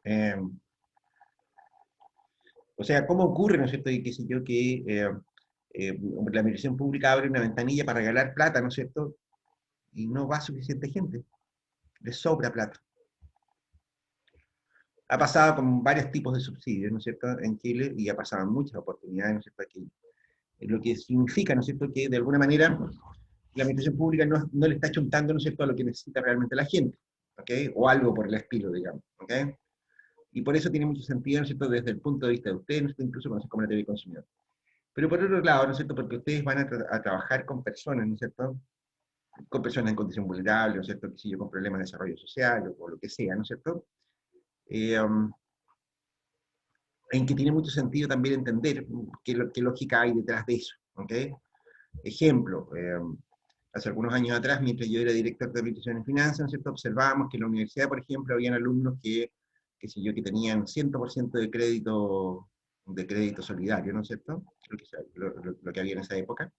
Eh, o sea, ¿cómo ocurre, ¿no es cierto?, y qué sé yo, que la administración pública abre una ventanilla para regalar plata, ¿no es cierto?, y no va suficiente gente, le sobra plata. Ha pasado con varios tipos de subsidios, ¿no es cierto?, en Chile, y ha pasado en muchas oportunidades, ¿no es cierto?, aquí. Lo que significa, ¿no es cierto?, que de alguna manera la administración pública no le está chuntando, ¿no es cierto?, a lo que necesita realmente la gente, ¿ok? O algo por el estilo, digamos, ¿ok? Y por eso tiene mucho sentido, ¿no es cierto?, desde el punto de vista de ustedes, ¿no es cierto?, incluso conocen como la teoría del consumidor. Pero por otro lado, ¿no es cierto?, porque ustedes van a trabajar con personas, ¿no es cierto?, con personas en condición vulnerable, ¿no es cierto?, que si yo con problemas de desarrollo social o lo que sea, ¿no es cierto?, um, en que tiene mucho sentido también entender qué lógica hay detrás de eso, ¿ok? Ejemplo, hace algunos años atrás, mientras yo era director de administración en finanzas, ¿no es cierto?, observábamos que en la universidad, por ejemplo, habían alumnos sé yo, que tenían 100% de crédito solidario, ¿no es cierto?, lo que había en esa época,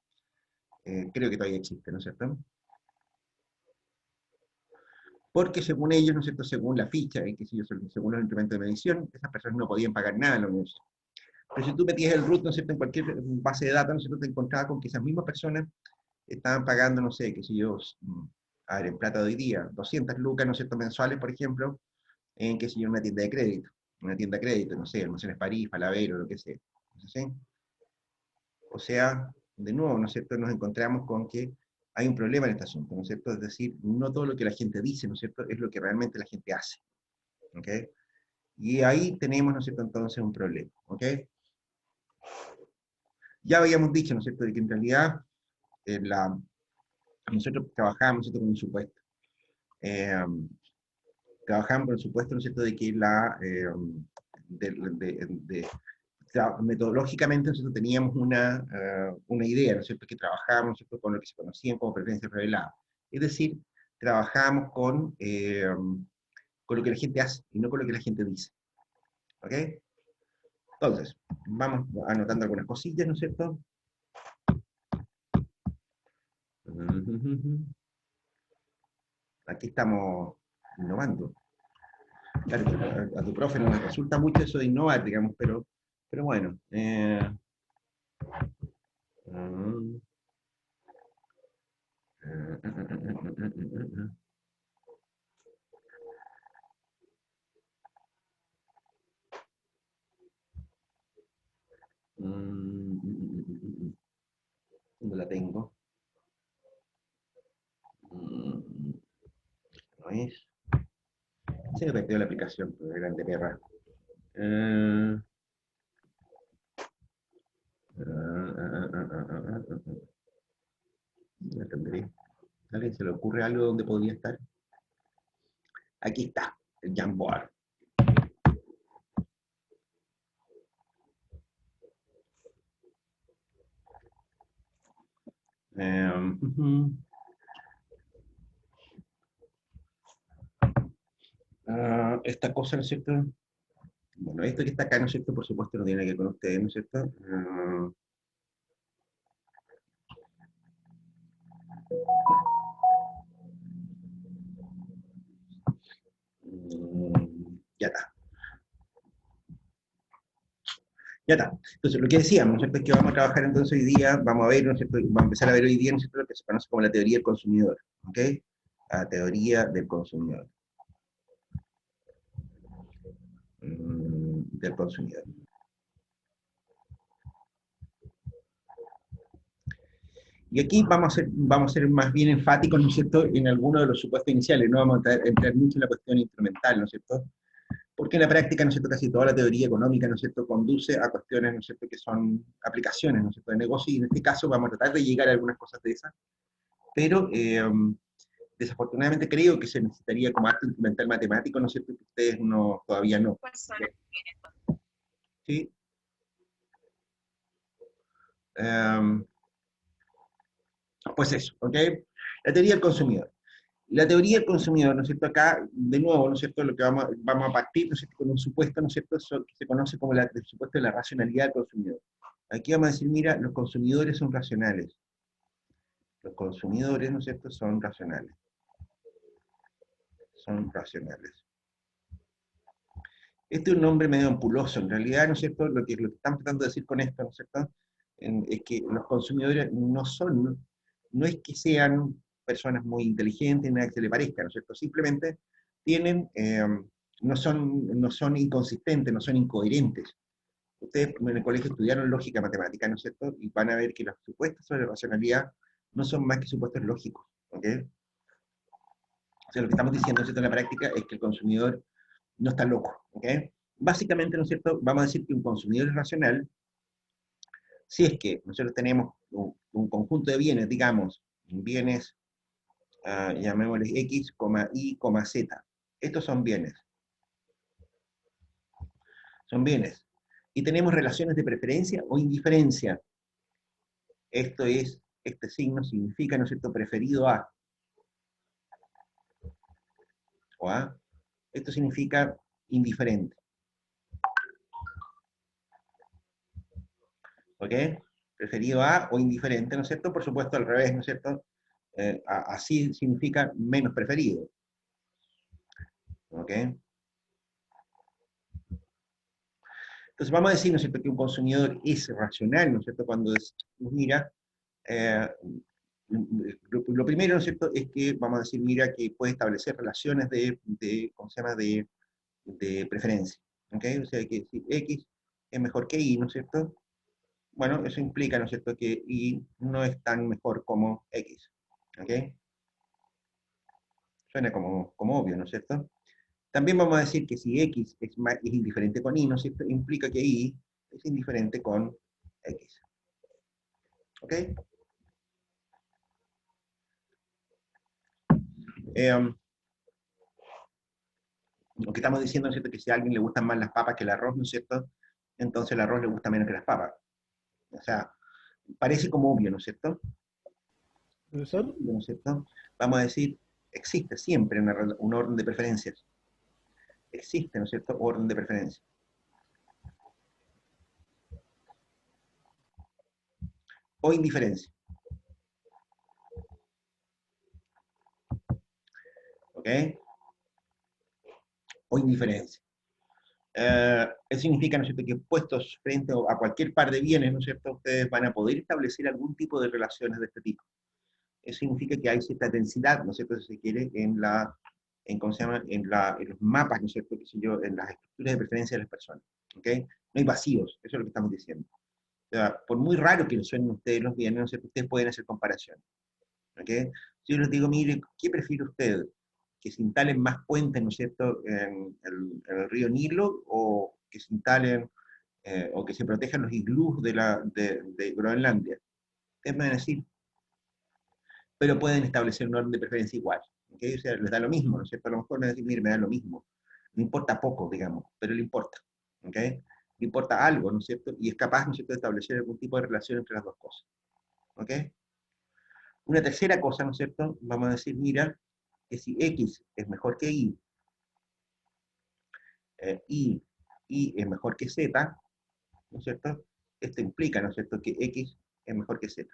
creo que todavía existe, ¿no es cierto?, porque según ellos, ¿no es cierto?, según la ficha, y qué sé yo, según los instrumentos de medición, esas personas no podían pagar nada en la universidad. Pero si tú metías el root, ¿no es cierto?, en cualquier base de datos, ¿no es cierto?, te encontrabas con que esas mismas personas estaban pagando, no sé, qué sé yo, a ver, en plata de hoy día, 200 lucas, ¿no es cierto?, mensuales, por ejemplo, en, qué sé yo, una tienda de crédito. Una tienda de crédito, no sé, Almacenes París, Falabella, lo que sea. ¿Sí? O sea, de nuevo, ¿no es cierto?, nos encontramos con que hay un problema en este asunto, ¿no es cierto? Es decir, no todo lo que la gente dice, ¿no es cierto?, es lo que realmente la gente hace. ¿Ok? Y ahí tenemos, ¿no es cierto?, entonces un problema. ¿Ok? Ya habíamos dicho, ¿no es cierto?, de que en realidad nosotros trabajamos, ¿no es cierto?, con un supuesto. Eh, trabajamos con el supuesto, ¿no es cierto?, de que de, de, de, metodológicamente nosotros teníamos una idea, ¿no es cierto?, que trabajábamos, ¿no es cierto?, con lo que se conocían como preferencias reveladas. Es decir, trabajamos con lo que la gente hace y no con lo que la gente dice. ¿Ok? Entonces, vamos anotando algunas cosillas, ¿no es cierto? Aquí estamos innovando. Claro, a tu profe no le resulta mucho eso de innovar, digamos, pero bueno. Mm, ¿Dónde la tengo? ¿No es? Se me perdió la aplicación, pues, grande perra. Eh, la tendré. ¿A alguien se le ocurre algo donde podría estar? Aquí está, el Jamboard. Esta cosa, ¿no es cierto? Bueno, esto que está acá, ¿no es cierto? Por supuesto no tiene nada que ver con ustedes, ¿no es cierto? Ya está. Ya está. Entonces, lo que decíamos, ¿no es cierto?, es que vamos a trabajar entonces hoy día, vamos a ver, ¿no es cierto?, vamos a empezar a ver hoy día, ¿no es cierto?, lo que se conoce como la teoría del consumidor. ¿Ok? La teoría del consumidor. Del consumidor. Y aquí vamos a ser más bien enfáticos, ¿no es cierto?, en algunos de los supuestos iniciales, no vamos a entrar mucho en la cuestión instrumental, ¿no es cierto?, porque en la práctica, ¿no es cierto?, casi toda la teoría económica, ¿no es cierto?, conduce a cuestiones, ¿no es cierto?, que son aplicaciones, ¿no es cierto?, de negocio, y en este caso vamos a tratar de llegar a algunas cosas de esas, pero desafortunadamente creo que se necesitaría como acto instrumental matemático, ¿no es cierto?, que ustedes todavía no. ¿Sí? Um, pues eso, ¿ok? La teoría del consumidor. La teoría del consumidor, ¿no es cierto? Acá, de nuevo, ¿no es cierto?, lo que vamos a partir, ¿no es cierto?, con un supuesto, ¿no es cierto?, que se conoce como el supuesto de la racionalidad del consumidor. Aquí vamos a decir, mira, los consumidores son racionales. Los consumidores, ¿no es cierto?, son racionales. Son racionales. Este es un nombre medio ampuloso, en realidad, ¿no es cierto? Lo que están tratando de decir con esto, ¿no es cierto? Es que los consumidores no es que sean personas muy inteligentes, nada que se le parezca, ¿no es cierto? Simplemente tienen, no son inconsistentes, no son incoherentes. Ustedes en el colegio estudiaron lógica matemática, ¿no es cierto? Y van a ver que los supuestos sobre racionalidad no son más que supuestos lógicos, ¿ok? O sea, lo que estamos diciendo, ¿no es cierto?, en la práctica es que el consumidor no está loco, ¿ok? Básicamente, ¿no es cierto?, vamos a decir que un consumidor es racional si es que nosotros tenemos un conjunto de bienes, digamos, bienes, llamémosles X, Y, Z. Estos son bienes. Y tenemos relaciones de preferencia o indiferencia. Esto es, este signo significa, ¿no es cierto?, preferido a, o a. Esto significa indiferente. ¿Ok? Preferido a o indiferente, ¿no es cierto? Por supuesto, al revés, ¿no es cierto? Así significa menos preferido. ¿Ok? Entonces vamos a decir, ¿no es cierto?, que un consumidor es racional, ¿no es cierto?, cuando mira, eh, lo primero, ¿no es cierto?, es que vamos a decir, mira, que puede establecer relaciones ¿cómo se llama?, de preferencia. ¿Ok? O sea, que si X es mejor que Y, ¿no es cierto? Bueno, eso implica, ¿no es cierto?, que Y no es tan mejor como X. ¿Ok? Suena como obvio, ¿no es cierto? También vamos a decir que si X es indiferente con Y, ¿no es cierto?, implica que Y es indiferente con X. ¿Ok? Eh, lo que estamos diciendo, ¿no es cierto?, que si a alguien le gustan más las papas que el arroz, ¿no es cierto?, entonces el arroz le gusta menos que las papas. O sea, parece como obvio, ¿no es cierto? Profesor, ¿No es cierto? Vamos a decir, existe siempre un orden de preferencias. Existe, ¿no es cierto?, orden de preferencias. O indiferencia. ¿Ok? O indiferencia. Eso significa, ¿no es cierto?, que puestos frente a cualquier par de bienes, ¿no es cierto?, ustedes van a poder establecer algún tipo de relaciones de este tipo. Eso significa que hay cierta densidad, ¿no es cierto?, si se quiere, ¿cómo se llama?, en los mapas, ¿no es cierto?, qué sé yo, en las estructuras de preferencia de las personas. ¿Ok? No hay vacíos, eso es lo que estamos diciendo. O sea, por muy raro que les suenen a ustedes los bienes, ¿no es cierto?, ustedes pueden hacer comparaciones. ¿Ok? Si yo les digo, mire, ¿qué prefiere usted? ¿Que se instalen más puentes, ¿no es cierto?, en el río Nilo, o que se instalen, o que se protejan los iglús de Groenlandia? Ustedes me van a decir, pero pueden establecer un orden de preferencia igual. ¿Okay? O sea, les da lo mismo, ¿no es cierto? A lo mejor me van a decir, mire, me da lo mismo. No importa poco, digamos, pero le importa. ¿Okay? Le importa algo, ¿no es cierto? Y es capaz, ¿no es cierto?, de establecer algún tipo de relación entre las dos cosas. ¿Ok? Una tercera cosa, ¿no es cierto? Vamos a decir, mira, que si X es mejor que Y, y Y es mejor que Z, ¿no es cierto? Esto implica, ¿no es cierto?, que X es mejor que Z.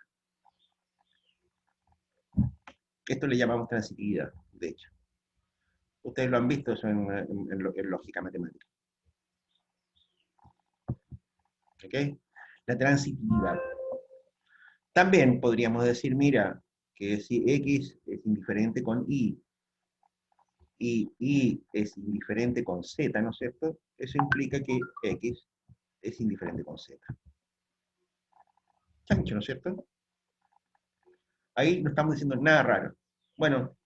Esto le llamamos transitividad, de hecho. Ustedes lo han visto eso en lógica matemática. ¿Ok? La transitividad. También podríamos decir, mira, que si X es indiferente con y Y es indiferente con Z, ¿no es cierto?, eso implica que X es indiferente con Z. Chancho, ¿no es cierto? Ahí no estamos diciendo nada raro. Bueno,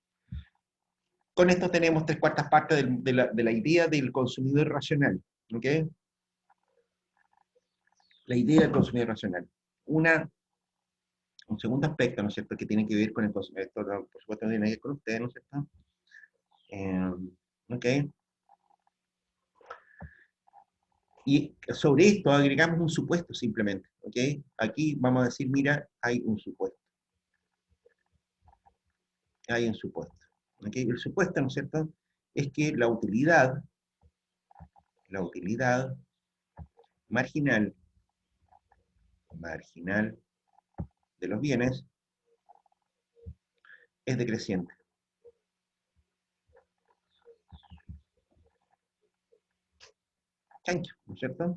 con esto tenemos 3/4 partes de la idea del consumidor racional. ¿Ok? La idea del consumidor racional. Un segundo aspecto, ¿no es cierto?, que tiene que ver con el consumidor, esto, por supuesto, no tiene que ver con ustedes, ¿no es cierto? ¿Ok? Y sobre esto agregamos un supuesto simplemente. ¿Ok? Aquí vamos a decir, mira, hay un supuesto. Hay un supuesto. ¿Ok? El supuesto, ¿no es cierto?, es que la utilidad marginal de los bienes es decreciente. chancho, ¿no es cierto?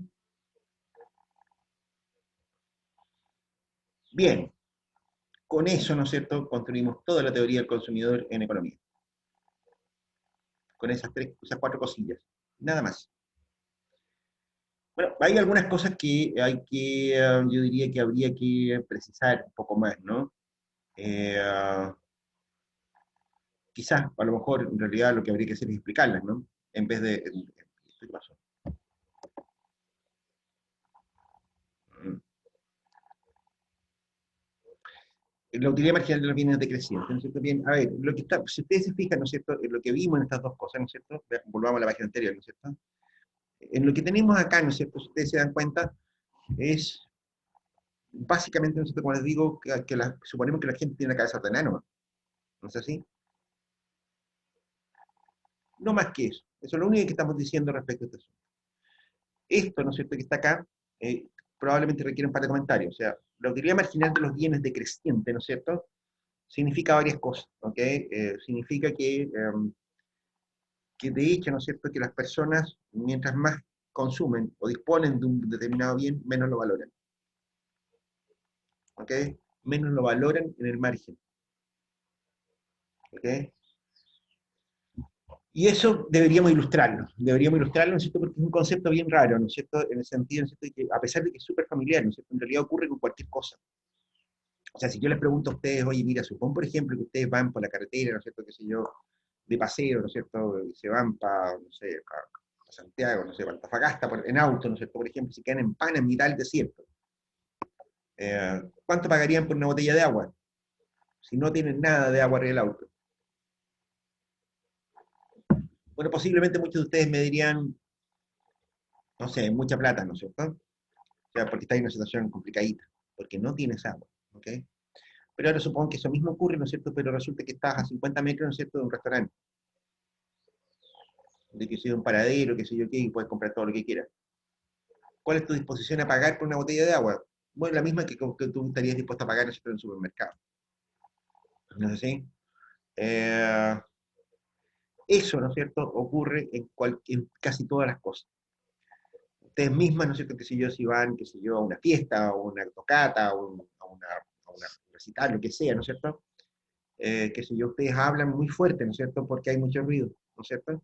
Bien, con eso, ¿no es cierto?, construimos toda la teoría del consumidor en economía. Con esas cuatro cosillas. Nada más. Bueno, hay algunas cosas que hay que, yo diría que habría que precisar un poco más, ¿no? Eh, ah, Quizás, a lo mejor, en realidad lo que habría que hacer es explicarlas, ¿no? En vez de... ¿Qué pasó? Mm. La utilidad marginal de los bienes decreciente, ¿no es cierto? Bien, a ver, lo que está, si ustedes se fijan, ¿no es cierto?, en lo que vimos en estas dos cosas, ¿no es cierto? Volvamos a la página anterior, ¿no es cierto? En lo que tenemos acá, ¿no es cierto?, si ustedes se dan cuenta, es básicamente, ¿no es cierto?, como les digo, suponemos que la gente tiene la cabeza ordenada, ¿no es así? No más que eso. Eso es lo único que estamos diciendo respecto a este asunto. Esto, ¿no es cierto?, que está acá, probablemente requiere un par de comentarios. O sea, la utilidad marginal de los bienes decreciente, ¿no es cierto?, significa varias cosas, ¿ok? Significa que de hecho, ¿no es cierto?, que las personas, mientras más consumen o disponen de un determinado bien, menos lo valoran, ¿ok? Menos lo valoran en el margen, ¿ok? Y eso deberíamos ilustrarlo, ¿no es cierto?, porque es un concepto bien raro, ¿no es cierto?, en el sentido, ¿no es cierto?, de que a pesar de que es súper familiar, ¿no es cierto?, en realidad ocurre con cualquier cosa. O sea, si yo les pregunto a ustedes, oye, mira, supón, por ejemplo, que ustedes van por la carretera, ¿no es cierto?, qué sé yo, de paseo, ¿no es cierto?, y se van para, no sé, para Santiago, no sé, para Antofagasta, en auto, ¿no es cierto?, por ejemplo, si quedan en Pana, en mitad del desierto. ¿Cuánto pagarían por una botella de agua? Si no tienen nada de agua arriba del auto. Bueno, posiblemente muchos de ustedes me dirían, no sé, mucha plata, ¿no es cierto? O sea, porque está en una situación complicadita, porque no tienes agua, ¿ok? Pero ahora supongo que eso mismo ocurre, ¿no es cierto? Pero resulta que estás a 50 metros, ¿no es cierto?, de un restaurante, de que sea un paradero, que sé yo qué, y puedes comprar todo lo que quieras. ¿Cuál es tu disposición a pagar por una botella de agua? Bueno, la misma que tú estarías dispuesto a pagar, ¿no es cierto?, en el supermercado. ¿No es así? Eh, Eso, ¿no es cierto?, ocurre en casi todas las cosas. Ustedes mismas, ¿no es cierto?, que si yo, si van, que si yo, a una fiesta, o una tocata, a una recital, lo que sea, ¿no es cierto?, que si yo, ustedes hablan muy fuerte, ¿no es cierto?, porque hay mucho ruido, ¿no es cierto?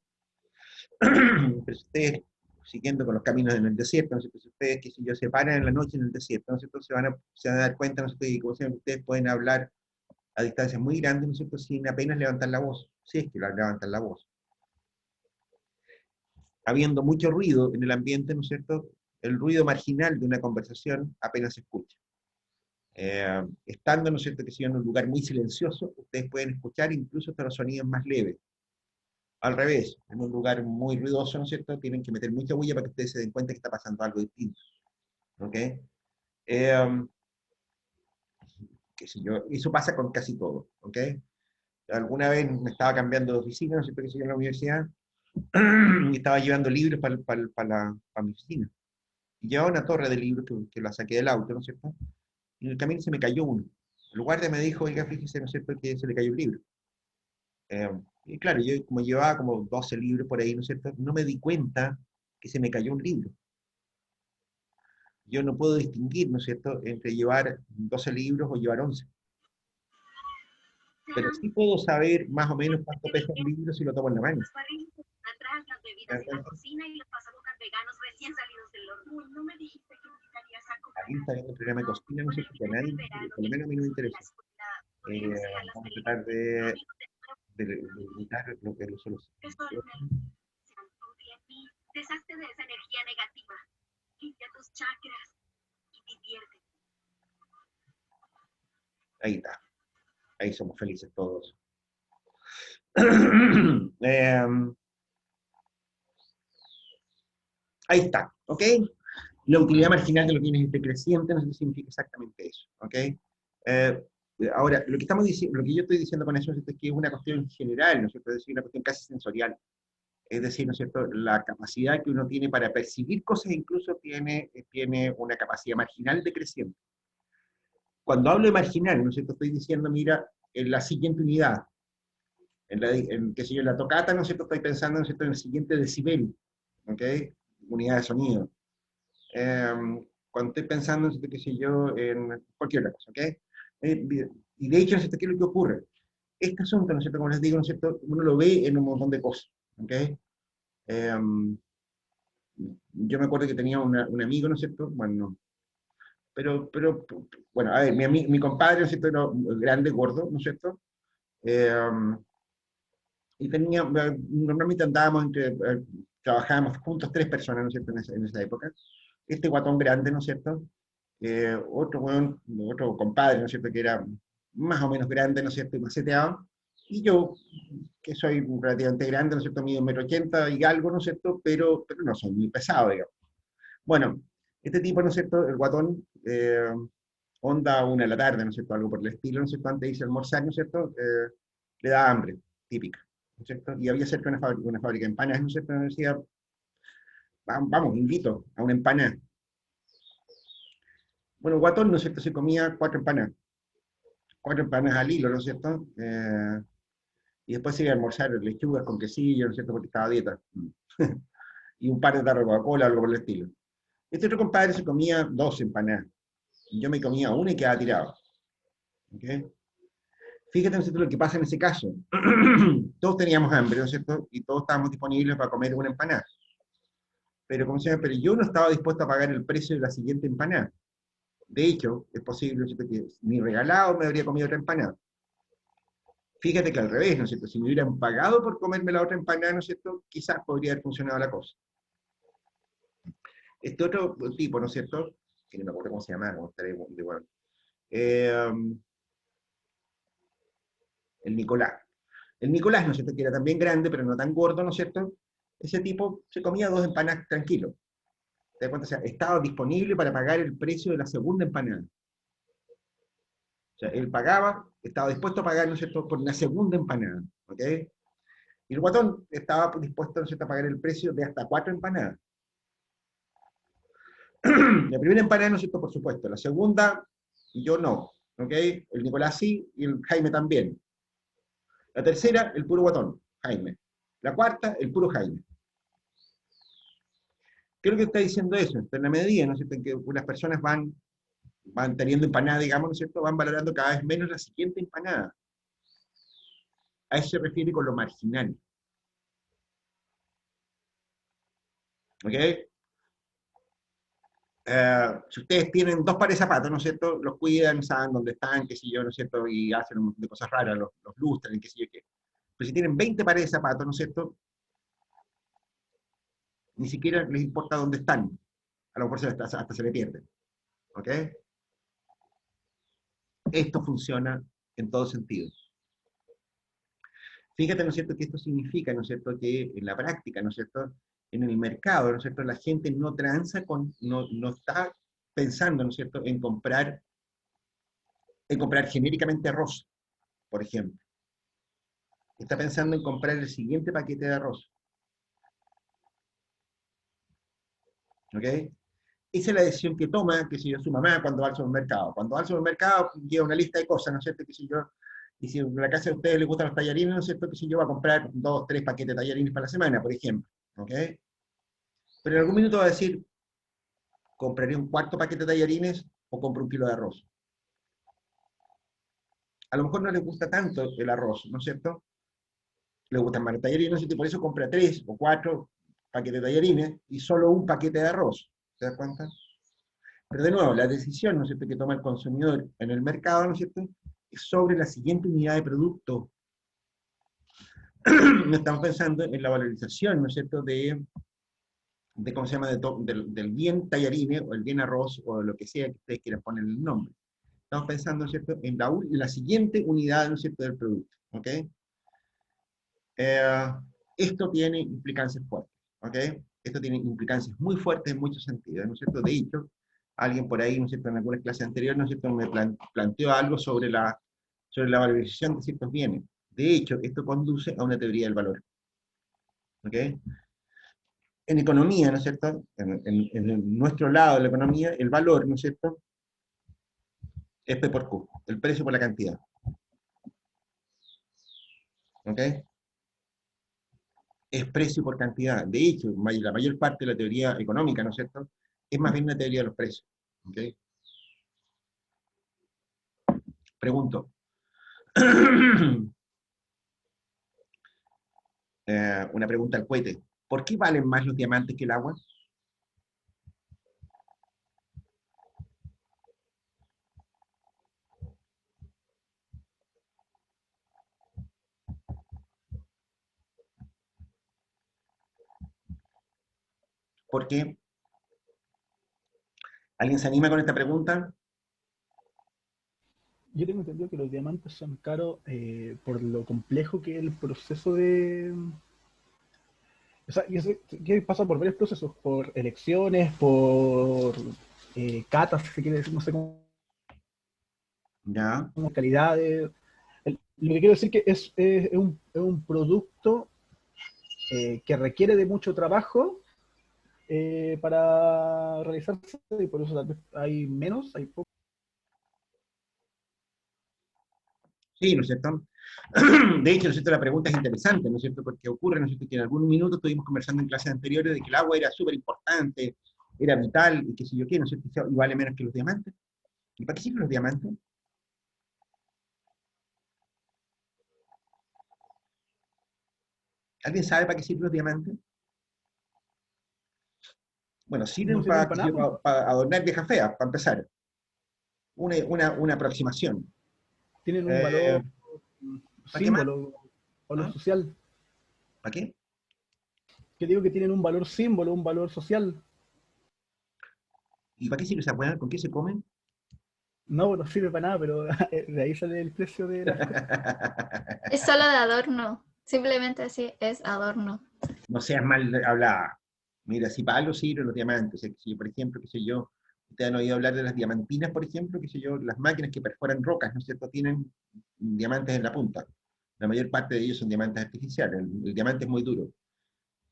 Pero si ustedes, siguiendo con los caminos en el desierto, ¿no es cierto?, si ustedes, que si yo, se paran en la noche en el desierto, ¿no es cierto?, se van a dar cuenta, ¿no es cierto?, y como siempre, ustedes pueden hablar a distancias muy grandes, ¿no es cierto?, sin apenas levantar la voz, si es que levantan la voz. Habiendo mucho ruido en el ambiente, ¿no es cierto?, el ruido marginal de una conversación apenas se escucha. Estando, ¿no es cierto?, que si en un lugar muy silencioso, ustedes pueden escuchar incluso hasta los sonidos más leves. Al revés, en un lugar muy ruidoso, ¿no es cierto?, tienen que meter mucha bulla para que ustedes se den cuenta que está pasando algo distinto. ¿Ok? Eh, Qué sé yo, eso pasa con casi todo. ¿Ok? Alguna vez me estaba cambiando de oficina, ¿no es cierto?, que sé yo, en la universidad, y estaba llevando libros para mi oficina. Y llevaba una torre de libros que la saqué del auto, ¿no es cierto? Y en el camino se me cayó uno. El guardia me dijo, oiga, fíjese, ¿no es cierto?, que se le cayó un libro. Eh, y claro, yo como llevaba como 12 libros por ahí, ¿no es cierto?, no me di cuenta que se me cayó un libro. Yo no puedo distinguir, ¿no es cierto?, entre llevar 12 libros o llevar 11. Pero sí puedo saber más o menos cuánto pesa un libro si lo tomo en la mano. Atrás las bebidas en la cocina y los pasabocas veganos recién salidos del horno. Uy, no me dijiste que invitarías a comer. Alguien está viendo el programa de cocina, no sé si a nadie, por lo menos a mí no me interesa. Vamos a tratar de evitar lo que solo. Deshazte de esa energía negativa. Limpia tus chakras y diviértete. Ahí está. Ahí somos felices todos. Ahí está, ¿ok? La utilidad marginal de los bienes decrecientes no significa exactamente eso, ¿ok? Ahora, lo que estamos diciendo, lo que yo estoy diciendo con eso es que es una cuestión general, ¿no es cierto? Es decir, una cuestión casi sensorial. Es decir, ¿no es cierto?, la capacidad que uno tiene para percibir cosas incluso tiene una capacidad marginal decreciente. Cuando hablo de marginal, ¿no es cierto?, estoy diciendo, mira, en la siguiente unidad, qué sé yo, en la tocata, ¿no es cierto?, estoy pensando, ¿no es cierto?, en el siguiente decibel, ¿ok? unidad de sonido. Cuando estoy pensando, ¿no es cierto?, qué sé yo, en cualquier otra cosa, ¿ok? Y de hecho, ¿no es cierto?, ¿qué es lo que ocurre? Este asunto, ¿no es cierto?, como les digo, ¿no es cierto?, uno lo ve en un montón de cosas, ¿ok? Yo me acuerdo que tenía un amigo, ¿no es cierto? Bueno, no, bueno, a ver, mi compadre, ¿no es cierto?, era grande, gordo, ¿no es cierto? Eh, y tenía, normalmente andábamos trabajábamos juntos 3 personas, ¿no es cierto?, en esa época. Este guatón grande, ¿no es cierto? Otro compadre, ¿no es cierto?, que era más o menos grande, ¿no es cierto?, y maceteado. Y yo, que soy relativamente grande, ¿no es cierto?, mido 1,80 m y algo, ¿no es cierto?, pero no soy muy pesado, digamos. Bueno, este tipo, ¿no es cierto?, el guatón, onda 1 de la tarde, ¿no es cierto?, algo por el estilo, ¿no es cierto?, antes de irse a almorzar, ¿no es cierto?, le da hambre, típica, ¿no es cierto? Y había cerca una fábrica de empanadas, ¿no es cierto?, me decía, vamos, invito a una empanada. Bueno, guatón, ¿no es cierto?, se comía 4 empanadas al hilo, ¿no es cierto? Y después se iba a almorzar lechugas con quesillo, ¿no es cierto?, porque estaba a dieta. Y un par de tarros de Coca-Cola, algo por el estilo. Este otro compadre se comía 2 empanadas. Yo me comía una y quedaba tirado. ¿Okay? Fíjate, ¿no es cierto?, lo que pasa en ese caso. Todos teníamos hambre, ¿no es cierto? Y todos estábamos disponibles para comer una empanada. Pero, como se llama, pero yo no estaba dispuesto a pagar el precio de la siguiente empanada. De hecho, es posible, ¿no es cierto?, que ni regalado me habría comido otra empanada. Fíjate que al revés, ¿no es cierto? Si me hubieran pagado por comerme la otra empanada, ¿no es cierto?, quizás podría haber funcionado la cosa. Este otro tipo, ¿no es cierto?, que no me acuerdo cómo se llama, como estaré de bueno. Eh, el Nicolás. El Nicolás, ¿no es cierto?, que era también grande, pero no tan gordo, ¿no es cierto? Ese tipo se comía 2 empanadas tranquilo. ¿Te das cuenta? O sea, estaba disponible para pagar el precio de la segunda empanada. O sea, él pagaba, estaba dispuesto a pagar, ¿no es cierto?, por la segunda empanada. ¿Ok? Y el guatón estaba dispuesto, ¿no es cierto?, a pagar el precio de hasta 4 empanadas. La primera empanada, ¿no es cierto?, por supuesto. La segunda, yo no. ¿Ok? El Nicolás sí y el Jaime también. La tercera, el puro guatón, Jaime. La cuarta, el puro Jaime. Creo que está diciendo eso, en la medida, ¿no es cierto?, en que las personas van teniendo empanada, digamos, ¿no es cierto?, van valorando cada vez menos la siguiente empanada. A eso se refiere con lo marginal. ¿Ok? Si ustedes tienen 2 pares de zapatos, ¿no es cierto?, los cuidan, saben dónde están, qué sé yo, ¿no es cierto?, y hacen un montón de cosas raras, los lustran, qué sé yo qué. Pero si tienen 20 pares de zapatos, ¿no es cierto?, ni siquiera les importa dónde están. A lo mejor hasta se le pierden. ¿Ok? Esto funciona en todo sentido. Fíjate, ¿no es cierto?, que esto significa, ¿no es cierto?, que en la práctica, ¿no es cierto?, en el mercado, ¿no es cierto?, la gente no transa no está pensando, ¿no es cierto?, en comprar genéricamente arroz, por ejemplo. Está pensando en comprar el siguiente paquete de arroz. ¿Ok? Esa es la decisión que toma, que si yo, su mamá cuando va al supermercado. Cuando va al supermercado, lleva una lista de cosas, ¿no es cierto?, que si yo, y si en la casa de ustedes les gustan los tallarines, ¿no es cierto?, que si yo va a comprar 2, 3 paquetes de tallarines para la semana, por ejemplo. ¿Ok? Pero en algún minuto va a decir, ¿compraré un cuarto paquete de tallarines o compro 1 kilo de arroz? A lo mejor no les gusta tanto el arroz, ¿no es cierto? Le gustan más los tallarines, ¿no es cierto? Y por eso compra 3 o 4 paquetes de tallarines y solo un paquete de arroz. ¿Te das cuenta? Pero de nuevo, la decisión, ¿no es cierto?, que toma el consumidor en el mercado, ¿no es cierto?, es sobre la siguiente unidad de producto. No estamos pensando en la valorización, ¿no es cierto?, ¿cómo se llama?, del bien tallarines, o el bien arroz, o lo que sea que ustedes quieran poner el nombre. Estamos pensando, ¿no es cierto?, en la siguiente unidad, ¿no es cierto?, del producto. ¿Ok? Esto tiene implicancias fuertes. ¿Ok? Esto tiene implicancias muy fuertes en muchos sentidos, ¿no es cierto? De hecho, alguien por ahí, ¿no es cierto?, en algunas clases anteriores, ¿no es cierto?, me planteó algo sobre la valorización de ciertos bienes. De hecho, esto conduce a una teoría del valor. ¿Ok? En economía, ¿no es cierto?, en nuestro lado de la economía, el valor, ¿no es cierto?, es P por Q, el precio por la cantidad. ¿Ok? es precio por cantidad. De hecho, la mayor parte de la teoría económica, ¿no es cierto?, es más bien una teoría de los precios. ¿Ok? Pregunto. Una pregunta al cohete. ¿Por qué valen más los diamantes que el agua? ¿Por qué? ¿Alguien se anima con esta pregunta? Yo tengo entendido que los diamantes son caros por lo complejo que es el proceso de... O sea, que pasa por varios procesos, por elecciones, por catas, si se quiere decir, no sé cómo, Ya. calidades. Lo que quiero decir que es un producto que requiere de mucho trabajo para realizarse, y por eso tal vez hay menos, hay poco. Sí, ¿no es cierto? De hecho, ¿no es cierto?, la pregunta es interesante, ¿no es cierto? Porque ocurre, ¿no es cierto?, que en algún minuto estuvimos conversando en clases anteriores de que el agua era súper importante, era vital, y qué sé yo qué, ¿no es cierto?, y vale menos que los diamantes. ¿Y para qué sirven los diamantes? ¿Alguien sabe para qué sirven los diamantes? Bueno, No sirven sirven para, para nada, pues. para adornar viejas feas, para empezar. Una aproximación. Tienen un Eh, valor ¿Para qué más? símbolo, valor ¿Ah? social. ¿Para qué? Que digo que tienen un valor símbolo, un valor social. ¿Y para qué sirve esa hueá? ¿Con qué se comen? No, no sirve para nada, pero de ahí sale el precio de las cosas. Es solo de adorno. Simplemente así es adorno. No seas mal hablada. Mira, si para algo sirven los diamantes, o sea, si, por ejemplo, qué sé yo, ustedes han oído hablar de las diamantinas, por ejemplo, qué sé yo, las máquinas que perforan rocas, ¿no es cierto?, tienen diamantes en la punta. La mayor parte de ellos son diamantes artificiales, el diamante es muy duro.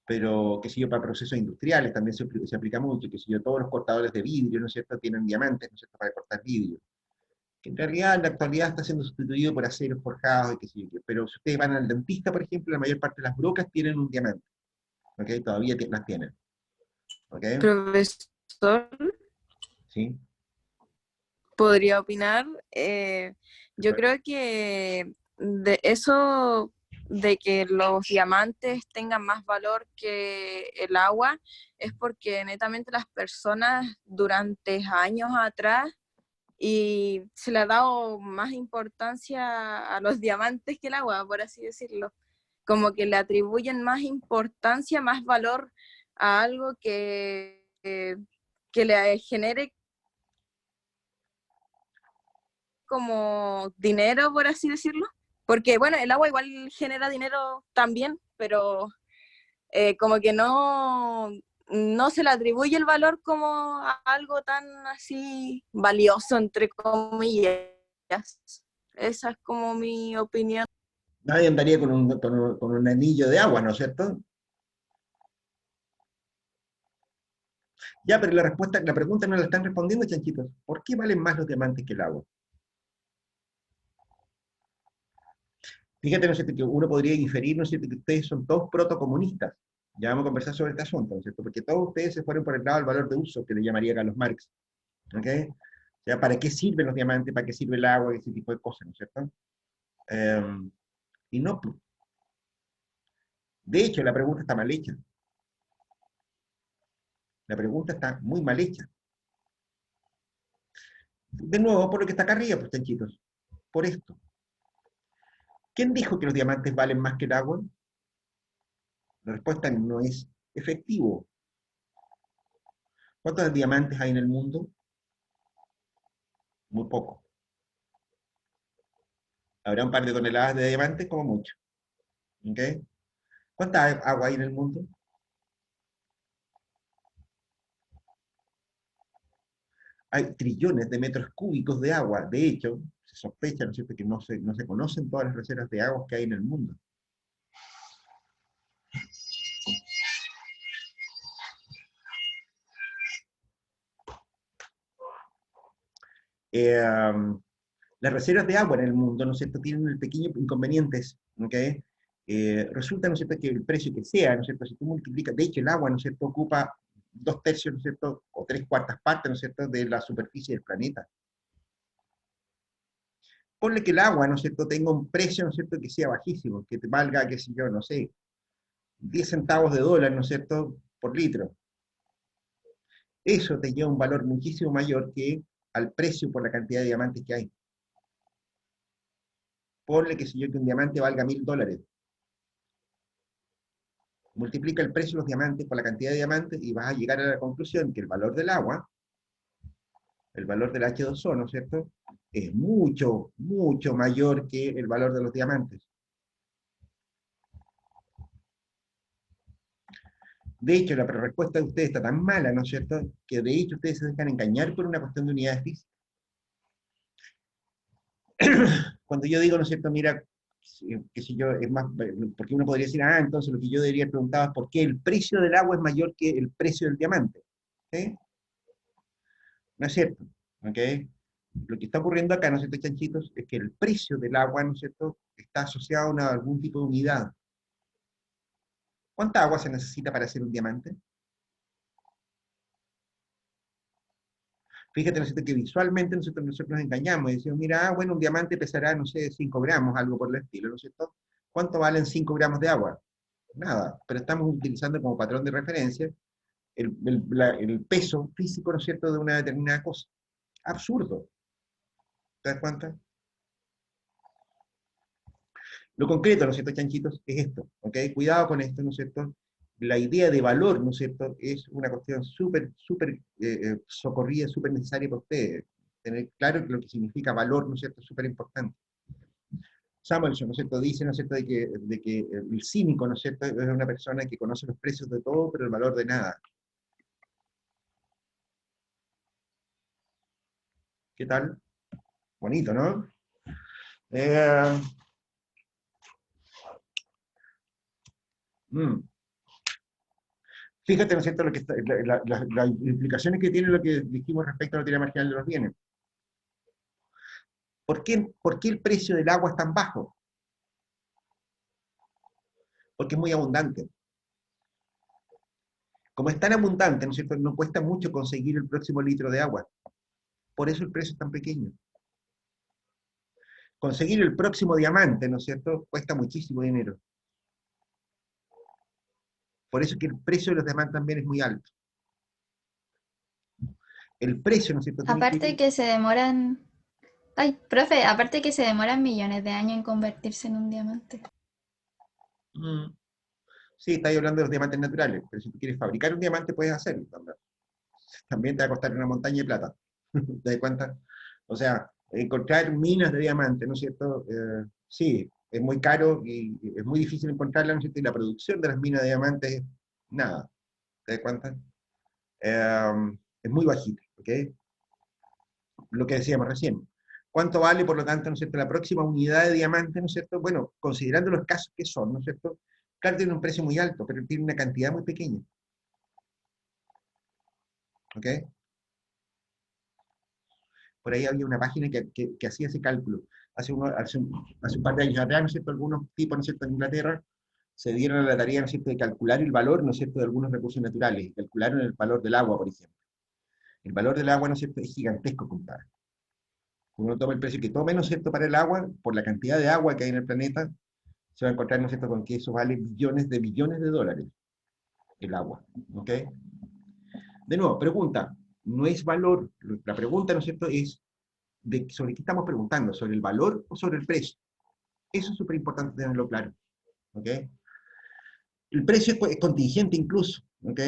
Pero, qué sé yo, para procesos industriales también se aplica mucho, qué sé yo, todos los cortadores de vidrio, ¿no es cierto?, tienen diamantes, ¿no es cierto?, para cortar vidrio. Que en realidad en la actualidad está siendo sustituido por aceros forjados y qué sé yo qué. Pero si ustedes van al dentista, por ejemplo, la mayor parte de las brocas tienen un diamante. ¿Ok? Todavía las tienen. ¿Ok? Profesor, ¿Sí? podría opinar. Yo creo que de eso de que los diamantes tengan más valor que el agua es porque netamente las personas durante años atrás y se le ha dado más importancia a los diamantes que el agua, por así decirlo. Como que le atribuyen más importancia, más valor a algo que le genere como dinero, por así decirlo. Porque, bueno, el agua igual genera dinero también, pero como que no se le atribuye el valor como a algo tan así valioso, entre comillas. Esa es como mi opinión. Nadie andaría con un anillo de agua, ¿no es cierto? Ya, pero la pregunta no la están respondiendo, chanchitos. ¿Por qué valen más los diamantes que el agua? Fíjate, ¿no es cierto?, que uno podría inferir, ¿no es cierto?, que ustedes son todos protocomunistas. Ya vamos a conversar sobre este asunto, ¿no es cierto? Porque todos ustedes se fueron por el lado del valor de uso, que le llamaría Carlos Marx. ¿Ok? O sea, ¿para qué sirven los diamantes? ¿Para qué sirve el agua? Ese tipo de cosas, ¿no es cierto? Y no, pues. De hecho, la pregunta está mal hecha. La pregunta está muy mal hecha. De nuevo, por lo que está acá arriba, pues, chanchitos. Por esto. ¿Quién dijo que los diamantes valen más que el agua? La respuesta no es efectivo. ¿Cuántos diamantes hay en el mundo? Muy poco. Habrá un par de toneladas de diamantes como mucho. ¿Ok? ¿Cuánta agua hay en el mundo? Hay trillones de metros cúbicos de agua. De hecho, se sospecha, ¿no es cierto?, que no se conocen todas las reservas de agua que hay en el mundo. Las reservas de agua en el mundo, ¿no es cierto?, tienen el pequeño inconvenientes, ¿ok? resulta, ¿no es cierto?, que el precio que sea, ¿no es cierto?, si tú multiplicas, de hecho el agua, ¿no es cierto?, ocupa 2/3, ¿no es cierto?, o 3/4 partes, ¿no es cierto?, de la superficie del planeta. Ponle que el agua, ¿no es cierto?, tenga un precio, ¿no es cierto?, que sea bajísimo, que te valga, qué sé yo, no sé, 10 centavos de dólar, ¿no es cierto?, por litro. Eso te lleva un valor muchísimo mayor que al precio por la cantidad de diamantes que hay. Ponle que si yo que un diamante valga $1000. Multiplica el precio de los diamantes por la cantidad de diamantes y vas a llegar a la conclusión que el valor del agua, el valor del H2O, ¿no es cierto?, es mucho, mucho mayor que el valor de los diamantes. De hecho, la respuesta de ustedes está tan mala, ¿no es cierto?, que de hecho ustedes se dejan engañar por una cuestión de unidades físicas. Cuando yo digo, ¿no es cierto?, mira, qué sé yo, es más, porque uno podría decir, entonces lo que yo debería preguntar es por qué el precio del agua es mayor que el precio del diamante. ¿Okay? No es cierto. ¿Okay? Lo que está ocurriendo acá, ¿no es cierto, chanchitos? Es que el precio del agua, ¿no es cierto?, está asociado a algún tipo de unidad. ¿Cuánta agua se necesita para hacer un diamante? Fíjate, ¿no es cierto?, que visualmente nosotros nos engañamos y decimos, mira, bueno, un diamante pesará, no sé, 5 gramos, algo por el estilo, ¿no es cierto? ¿Cuánto valen 5 gramos de agua? Nada, pero estamos utilizando como patrón de referencia el peso físico, ¿no es cierto?, de una determinada cosa. Absurdo. ¿Te das cuenta? Lo concreto, ¿no es cierto, chanchitos? Es esto, ¿ok? Cuidado con esto, ¿no es cierto? La idea de valor, ¿no es cierto?, es una cuestión súper, súper socorrida, súper necesaria para ustedes. Tener claro que lo que significa valor, ¿no es cierto?, es súper importante. Samuelson, ¿no es cierto?, dice, ¿no es cierto?, de que el cínico, ¿no es cierto?, es una persona que conoce los precios de todo, pero el valor de nada. ¿Qué tal? Bonito, ¿no? Fíjate, ¿no es cierto?, lo que las implicaciones que tiene lo que dijimos respecto a la teoría marginal de los bienes. ¿Por qué el precio del agua es tan bajo? Porque es muy abundante. Como es tan abundante, ¿no es cierto?, no cuesta mucho conseguir el próximo litro de agua. Por eso el precio es tan pequeño. Conseguir el próximo diamante, ¿no es cierto?, cuesta muchísimo dinero. Por eso es que el precio de los diamantes también es muy alto. El precio, ¿no es cierto?, Aparte que se demoran... Ay, profe, aparte que se demoran millones de años en convertirse en un diamante. Sí, estáis hablando de los diamantes naturales, pero si tú quieres fabricar un diamante puedes hacerlo también. También te va a costar una montaña de plata. ¿Te das cuenta? O sea, encontrar minas de diamantes, ¿no es cierto? Sí, es muy caro y es muy difícil encontrarlas, ¿no es cierto? Y la producción de las minas de diamantes es nada. ¿Te das cuenta? Es muy bajita, ¿ok? Lo que decíamos recién. ¿Cuánto vale, por lo tanto, ¿no es cierto?, la próxima unidad de diamante, ¿no es cierto? Bueno, considerando los casos que son, ¿no es cierto? Claro, tiene un precio muy alto, pero tiene una cantidad muy pequeña. ¿Ok? Por ahí había una página que hacía ese cálculo. Hace un par de años atrás, ¿no es cierto?, algunos tipos, ¿no es cierto?, en Inglaterra, se dieron a la tarea, ¿no es cierto?, de calcular el valor, ¿no es cierto?, de algunos recursos naturales. Calcularon el valor del agua, por ejemplo. El valor del agua, ¿no es cierto?, es gigantesco, compadre. Uno toma el precio que tome, ¿no es cierto?, para el agua, por la cantidad de agua que hay en el planeta, se va a encontrar, ¿no es cierto?, con que eso vale billones de dólares, el agua. ¿Ok? De nuevo, pregunta, no es valor, la pregunta, ¿no es cierto?, es sobre qué estamos preguntando, sobre el valor o sobre el precio. Eso es súper importante tenerlo claro. ¿Ok? El precio es contingente incluso, ¿ok?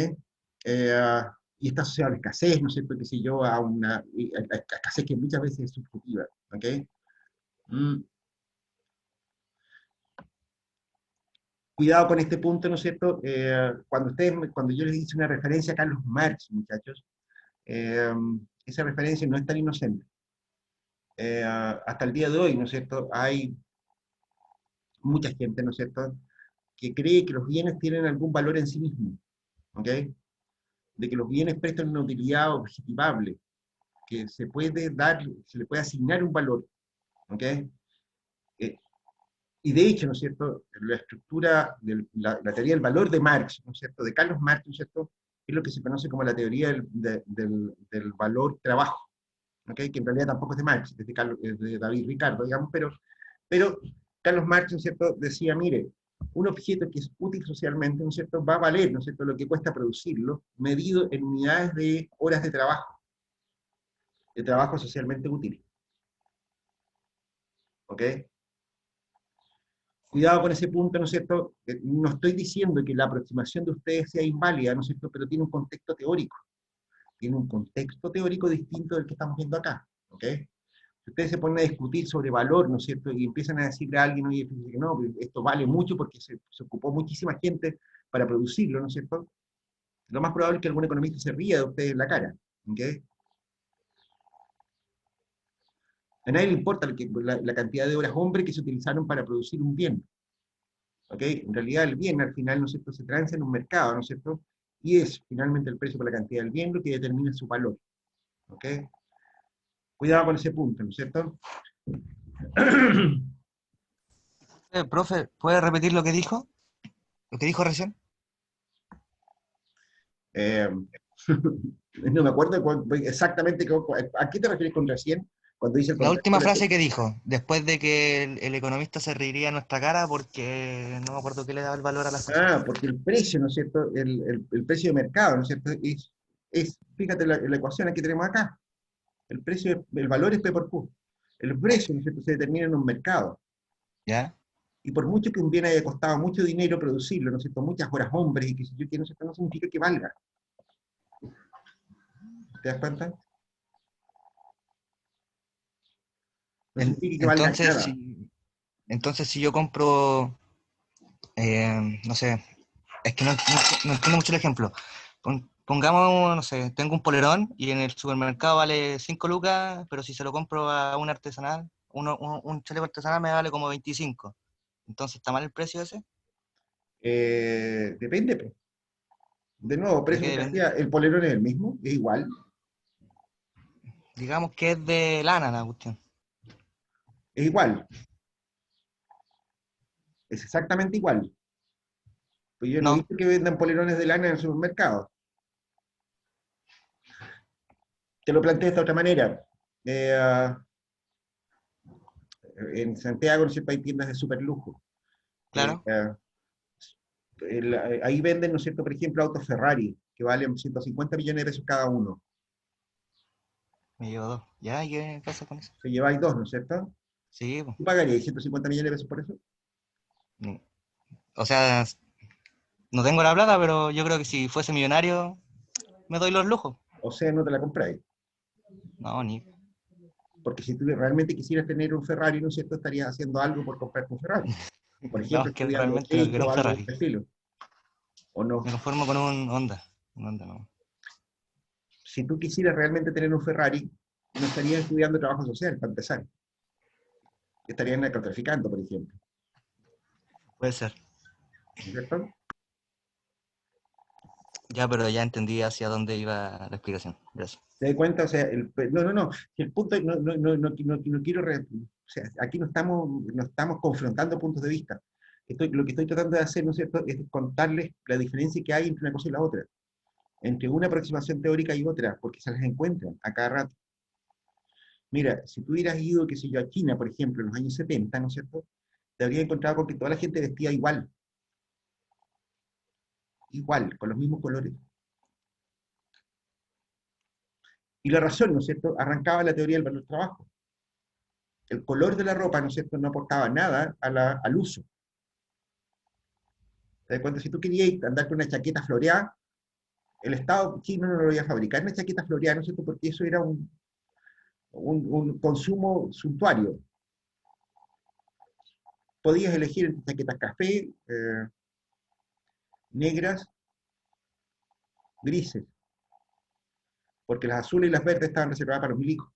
Y está asociado a la escasez, ¿no es cierto?, qué sé yo, a una escasez que muchas veces es subjetiva. ¿Ok? Cuidado con este punto, ¿no es cierto? Cuando yo les hice una referencia a Carlos Marx, muchachos, esa referencia no es tan inocente. Hasta el día de hoy, ¿no es cierto?, hay mucha gente, ¿no es cierto?, que cree que los bienes tienen algún valor en sí mismos, ¿ok? De que los bienes prestan una utilidad objetivable, que se le puede asignar un valor, ¿ok? Y de hecho, ¿no es cierto?, la estructura, la teoría del valor de Marx, ¿no es cierto?, de Carlos Marx, ¿no es cierto?, es lo que se conoce como la teoría del valor trabajo, ¿ok?, que en realidad tampoco es de Marx, es de David Ricardo, digamos, pero Carlos Marx, ¿no es cierto?, decía, mire, un objeto que es útil socialmente, ¿no es cierto?, va a valer, ¿no es cierto?, lo que cuesta producirlo, medido en unidades de horas de trabajo socialmente útil, ¿ok? Cuidado con ese punto, ¿no es cierto? No estoy diciendo que la aproximación de ustedes sea inválida, ¿no es cierto?, pero tiene un contexto teórico. Tiene un contexto teórico distinto del que estamos viendo acá, ¿ok? Si ustedes se ponen a discutir sobre valor, ¿no es cierto?, y empiezan a decirle a alguien, oye, fíjese que no, esto vale mucho porque se ocupó muchísima gente para producirlo, ¿no es cierto?, lo más probable es que algún economista se ría de ustedes en la cara, ¿ok? A nadie le importa la cantidad de horas hombre que se utilizaron para producir un bien, ¿ok? En realidad el bien al final, ¿no es cierto?, se transa en un mercado, ¿no es cierto?, y es finalmente el precio por la cantidad del bien lo que determina su valor, ¿ok? Cuidado con ese punto, ¿no es cierto? Profe, ¿puede repetir lo que dijo? ¿Lo que dijo recién? Eh, no me acuerdo exactamente a qué te refieres con recién, cuando dice el La contexto última de la... frase que dijo, después de que el economista se reiría en nuestra cara porque no me acuerdo qué le daba el valor a las cosas. Ah, porque el precio, ¿no es cierto?, el precio de mercado, ¿no es cierto?, fíjate la ecuación que tenemos acá, el valor es P por Q. El precio, ¿no es cierto?, se determina en un mercado. ¿Ya? Y por mucho que un bien haya costado mucho dinero producirlo, ¿no es cierto?, muchas horas hombres y que si yo quiero, ¿no es cierto?, no significa que valga. ¿Te das cuenta? No significa que valga Entonces, nada. si yo compro, no sé, es que no entiendo mucho el ejemplo. Pongamos, no sé, tengo un polerón y en el supermercado vale 5 lucas, pero si se lo compro a un artesanal, un chaleco artesanal me vale como 25. Entonces, ¿está mal el precio ese? Depende, pues. De nuevo, ¿De precio qué por depende? cantidad, el polerón es el mismo, es igual, Digamos que es de lana la cuestión. es igual, es exactamente igual. Pues yo no he No, visto que vendan polerones de lana en el supermercado. Te lo planteé de esta otra manera. Eh, en Santiago, ¿no es cierto?, hay tiendas de super lujo. Eh, claro, eh, ahí venden, ¿no es cierto?, por ejemplo, autos Ferrari, que valen 150 millones de pesos cada uno. me llevo dos. ¿Ya? ¿Y qué pasa con eso? Se lleváis dos, ¿no es cierto? Sí, pues. ¿Tú pagarías 150 millones de pesos por eso? No. O sea, no tengo la plata, pero yo creo que si fuese millonario, me doy los lujos. O sea, no te la compráis. No, ni. Porque si tú realmente quisieras tener un Ferrari, ¿no es cierto?, estarías haciendo algo por comprarte un Ferrari. Por No, ejemplo, es que estudiando realmente no Derecho quiero un o algo de Ferrari. este estilo. ¿O no? Me conformo con un Honda. Un Honda, no. Si tú quisieras realmente tener un Ferrari, no estarías estudiando trabajo social, para empezar. Estarías narcotraficando, por ejemplo. Puede ser. ¿No es cierto? Ya, pero ya entendí hacia dónde iba la explicación. Gracias. ¿Te das cuenta? O sea, no. El punto, no quiero... o sea, aquí no estamos confrontando puntos de vista. Lo que estoy tratando de hacer, ¿no es cierto?, es contarles la diferencia que hay entre una cosa y la otra. Entre una aproximación teórica y otra, porque se las encuentran a cada rato. Mira, si tú hubieras ido, qué sé yo, a China, por ejemplo, en los años 70, ¿no es cierto?, te habrías encontrado con que toda la gente vestía igual, con los mismos colores. Y la razón, ¿no es cierto?, arrancaba la teoría del valor trabajo. El color de la ropa, ¿no es cierto?, no aportaba nada al uso. ¿Te das cuenta? Si tú querías andar con una chaqueta floreada, el Estado chino no lo iba a fabricar una chaqueta floreada, ¿no es cierto?, porque eso era un consumo suntuario. Podías elegir entre chaquetas café, negras, grises, porque las azules y las verdes estaban reservadas para los milicos.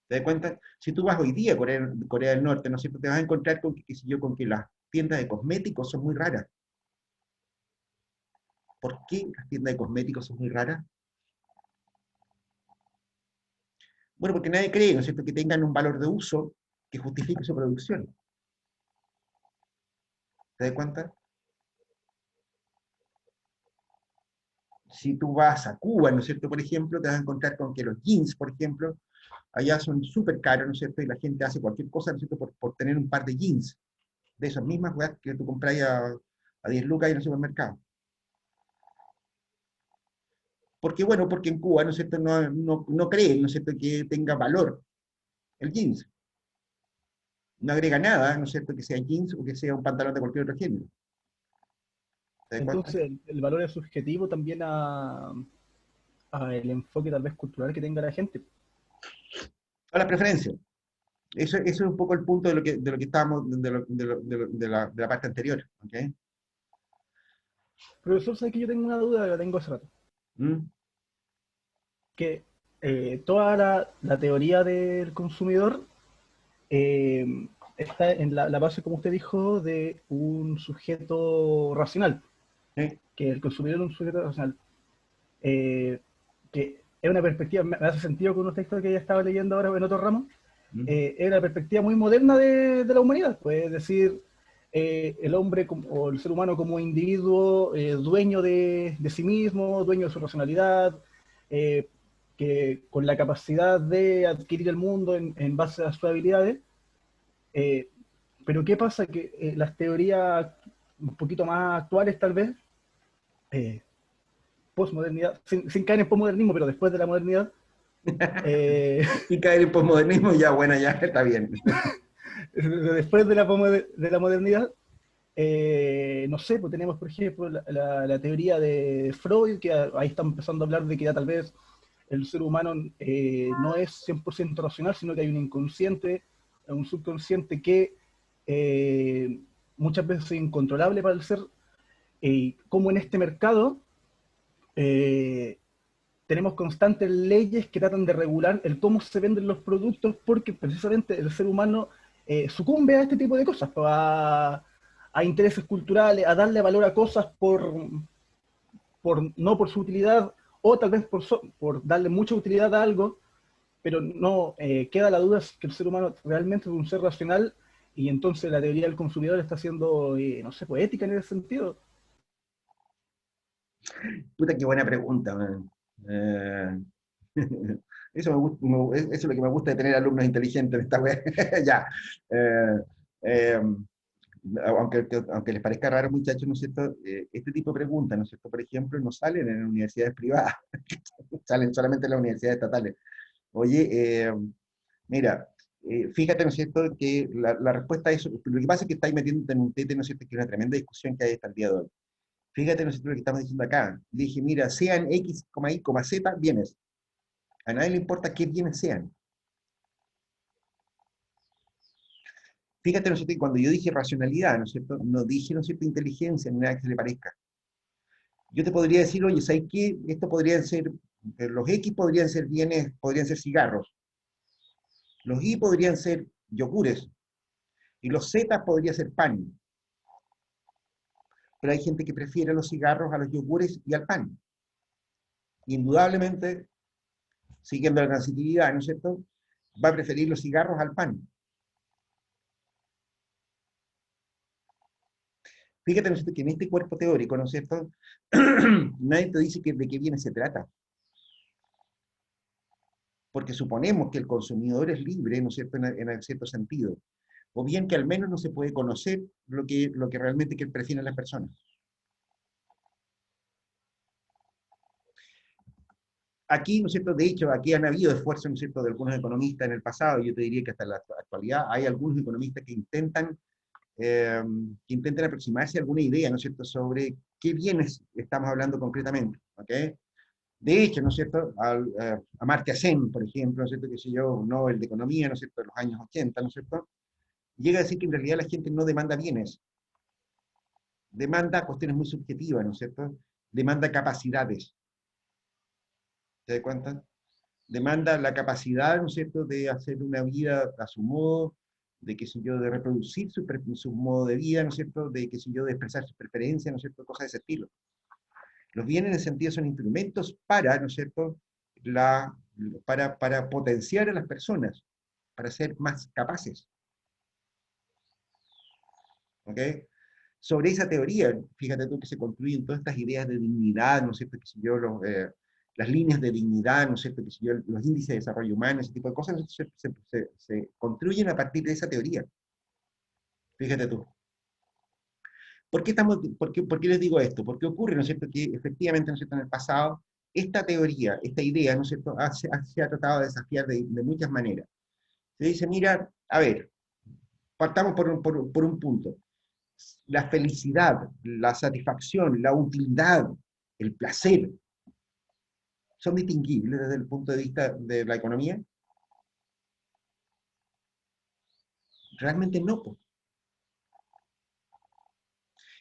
¿Te das cuenta? Si tú vas hoy día a Corea del Norte, ¿no es cierto?, te vas a encontrar con que, qué sé yo, con que las tiendas de cosméticos son muy raras. ¿Por qué las tiendas de cosméticos son muy raras? Bueno, porque nadie cree, ¿no es cierto?, que tengan un valor de uso que justifique su producción. ¿Te das cuenta? Si tú vas a Cuba, ¿no es cierto?, por ejemplo, te vas a encontrar con que los jeans, por ejemplo, allá son súper caros, ¿no es cierto?, y la gente hace cualquier cosa, ¿no es cierto?, por tener un par de jeans, de esas mismas weas que tú compras a 10 lucas en el supermercado. Porque, bueno, porque en Cuba, ¿no es cierto?, no creen, ¿no es cierto?, que tenga valor el jeans. No agrega nada, ¿no es cierto?, que sea jeans o que sea un pantalón de cualquier otro género. ¿Te das cuenta? Entonces, el valor es subjetivo también a el enfoque tal vez cultural que tenga la gente. A las preferencias. Eso es un poco el punto de lo que estábamos, de la parte anterior. ¿Ok? Profesor, ¿sabe que yo tengo una duda que la tengo hace rato? ¿Mm? Que toda la teoría del consumidor eh, está en la base, como usted dijo, de un sujeto racional, ¿Sí? que el consumidor es un sujeto racional. Eh, que es una perspectiva, me hace sentido con un texto que ya estaba leyendo ahora en otro ramo, ¿Mm? es una perspectiva muy moderna de la humanidad, pues, es decir, el hombre o el ser humano como individuo dueño de sí mismo, dueño de su racionalidad, eh, que con la capacidad de adquirir el mundo en base a sus habilidades. eh, pero ¿qué pasa? Que las teorías un poquito más actuales tal vez, eh, posmodernidad, sin caer en posmodernismo, pero después de la modernidad, eh, Y caer en posmodernismo, ya, bueno, ya está bien. después de la modernidad, no sé, pues tenemos, por ejemplo, la teoría de Freud, que ahí estamos empezando a hablar de que ya tal vez el ser humano no es 100% racional, sino que hay un inconsciente, un subconsciente que muchas veces es incontrolable para el ser, y como en este mercado eh, tenemos constantes leyes que tratan de regular el cómo se venden los productos, porque precisamente el ser humano sucumbe a este tipo de cosas, pues, a intereses culturales, a darle valor a cosas no por su utilidad, o tal vez por darle mucha utilidad a algo, pero no queda la duda si que el ser humano realmente es un ser racional, y entonces la teoría del consumidor está siendo, no sé, poética en ese sentido. Puta, qué buena pregunta, man. Eso, eso es lo que me gusta de tener alumnos inteligentes en esta web. Ya. Eh, eh, aunque les parezca raro, muchachos, ¿no es cierto? Este tipo de preguntas, ¿no es cierto? Por ejemplo, no salen en universidades privadas, salen solamente en las universidades estatales. Oye, mira, fíjate, ¿no es cierto?, que la respuesta a eso, lo que pasa es que estáis metiéndote en un tete, ¿no es cierto?, que es una tremenda discusión que hay hasta el día de hoy. Fíjate, ¿no es cierto?, lo que estamos diciendo acá. Dije, mira, sean X, Y, Z, bienes. A nadie le importa qué bienes sean. Fíjate, ¿no es cierto?, que cuando yo dije racionalidad, ¿no es cierto?, no dije, ¿no es cierto?, inteligencia, ni nada que se le parezca. Yo te podría decir, oye, ¿sabes qué? Esto podrían ser, los X podrían ser bienes, podrían ser cigarros. Los Y podrían ser yogures. Y los Z podría ser pan. Pero hay gente que prefiere los cigarros a los yogures y al pan. Indudablemente, siguiendo la transitividad, ¿no es cierto?, va a preferir los cigarros al pan. Fíjate, ¿no es cierto?, que en este cuerpo teórico, ¿no es cierto?, nadie te dice de qué bien se trata. Porque suponemos que el consumidor es libre, ¿no es cierto?, en cierto sentido. O bien que al menos no se puede conocer lo que realmente que prefieren las personas. Aquí, ¿no es cierto?, de hecho, aquí han habido esfuerzos, ¿no es cierto?, de algunos economistas en el pasado, y yo te diría que hasta la actualidad hay algunos economistas que intentan aproximarse a alguna idea, ¿no es cierto?, sobre qué bienes estamos hablando concretamente, ¿ok? De hecho, ¿no es cierto?, a Amartya Sen, por ejemplo, ¿no es cierto?, que sé yo, un Nobel de Economía, ¿no es cierto?, de los años 80, ¿no es cierto?, llega a decir que en realidad la gente no demanda bienes, demanda cuestiones muy subjetivas, ¿no es cierto?, demanda capacidades, ¿te das cuenta? Demanda la capacidad, ¿no es cierto?, de hacer una vida a su modo, de qué sé yo, de reproducir su modo de vida, ¿no es cierto?, de qué sé yo, de expresar sus preferencias, ¿no es cierto?, cosas de ese estilo. Los bienes en ese sentido son instrumentos para, ¿no es cierto?, la para potenciar a las personas, para ser más capaces. ¿Ok? Sobre esa teoría, fíjate tú que se construyen todas estas ideas de dignidad, ¿no es cierto? Que si yo, las líneas de dignidad, ¿no es cierto? Que si yo, los índices de desarrollo humano, ese tipo de cosas, se construyen a partir de esa teoría. Fíjate tú. ¿Por qué les digo esto? Porque ocurre, ¿no es cierto?, que efectivamente, ¿no es cierto?, en el pasado, esta teoría, esta idea, ¿no es cierto?, se ha tratado de desafiar de muchas maneras. Se dice, mira, a ver, partamos por un punto. La felicidad, la satisfacción, la utilidad, el placer, ¿son distinguibles desde el punto de vista de la economía? Realmente no, pues.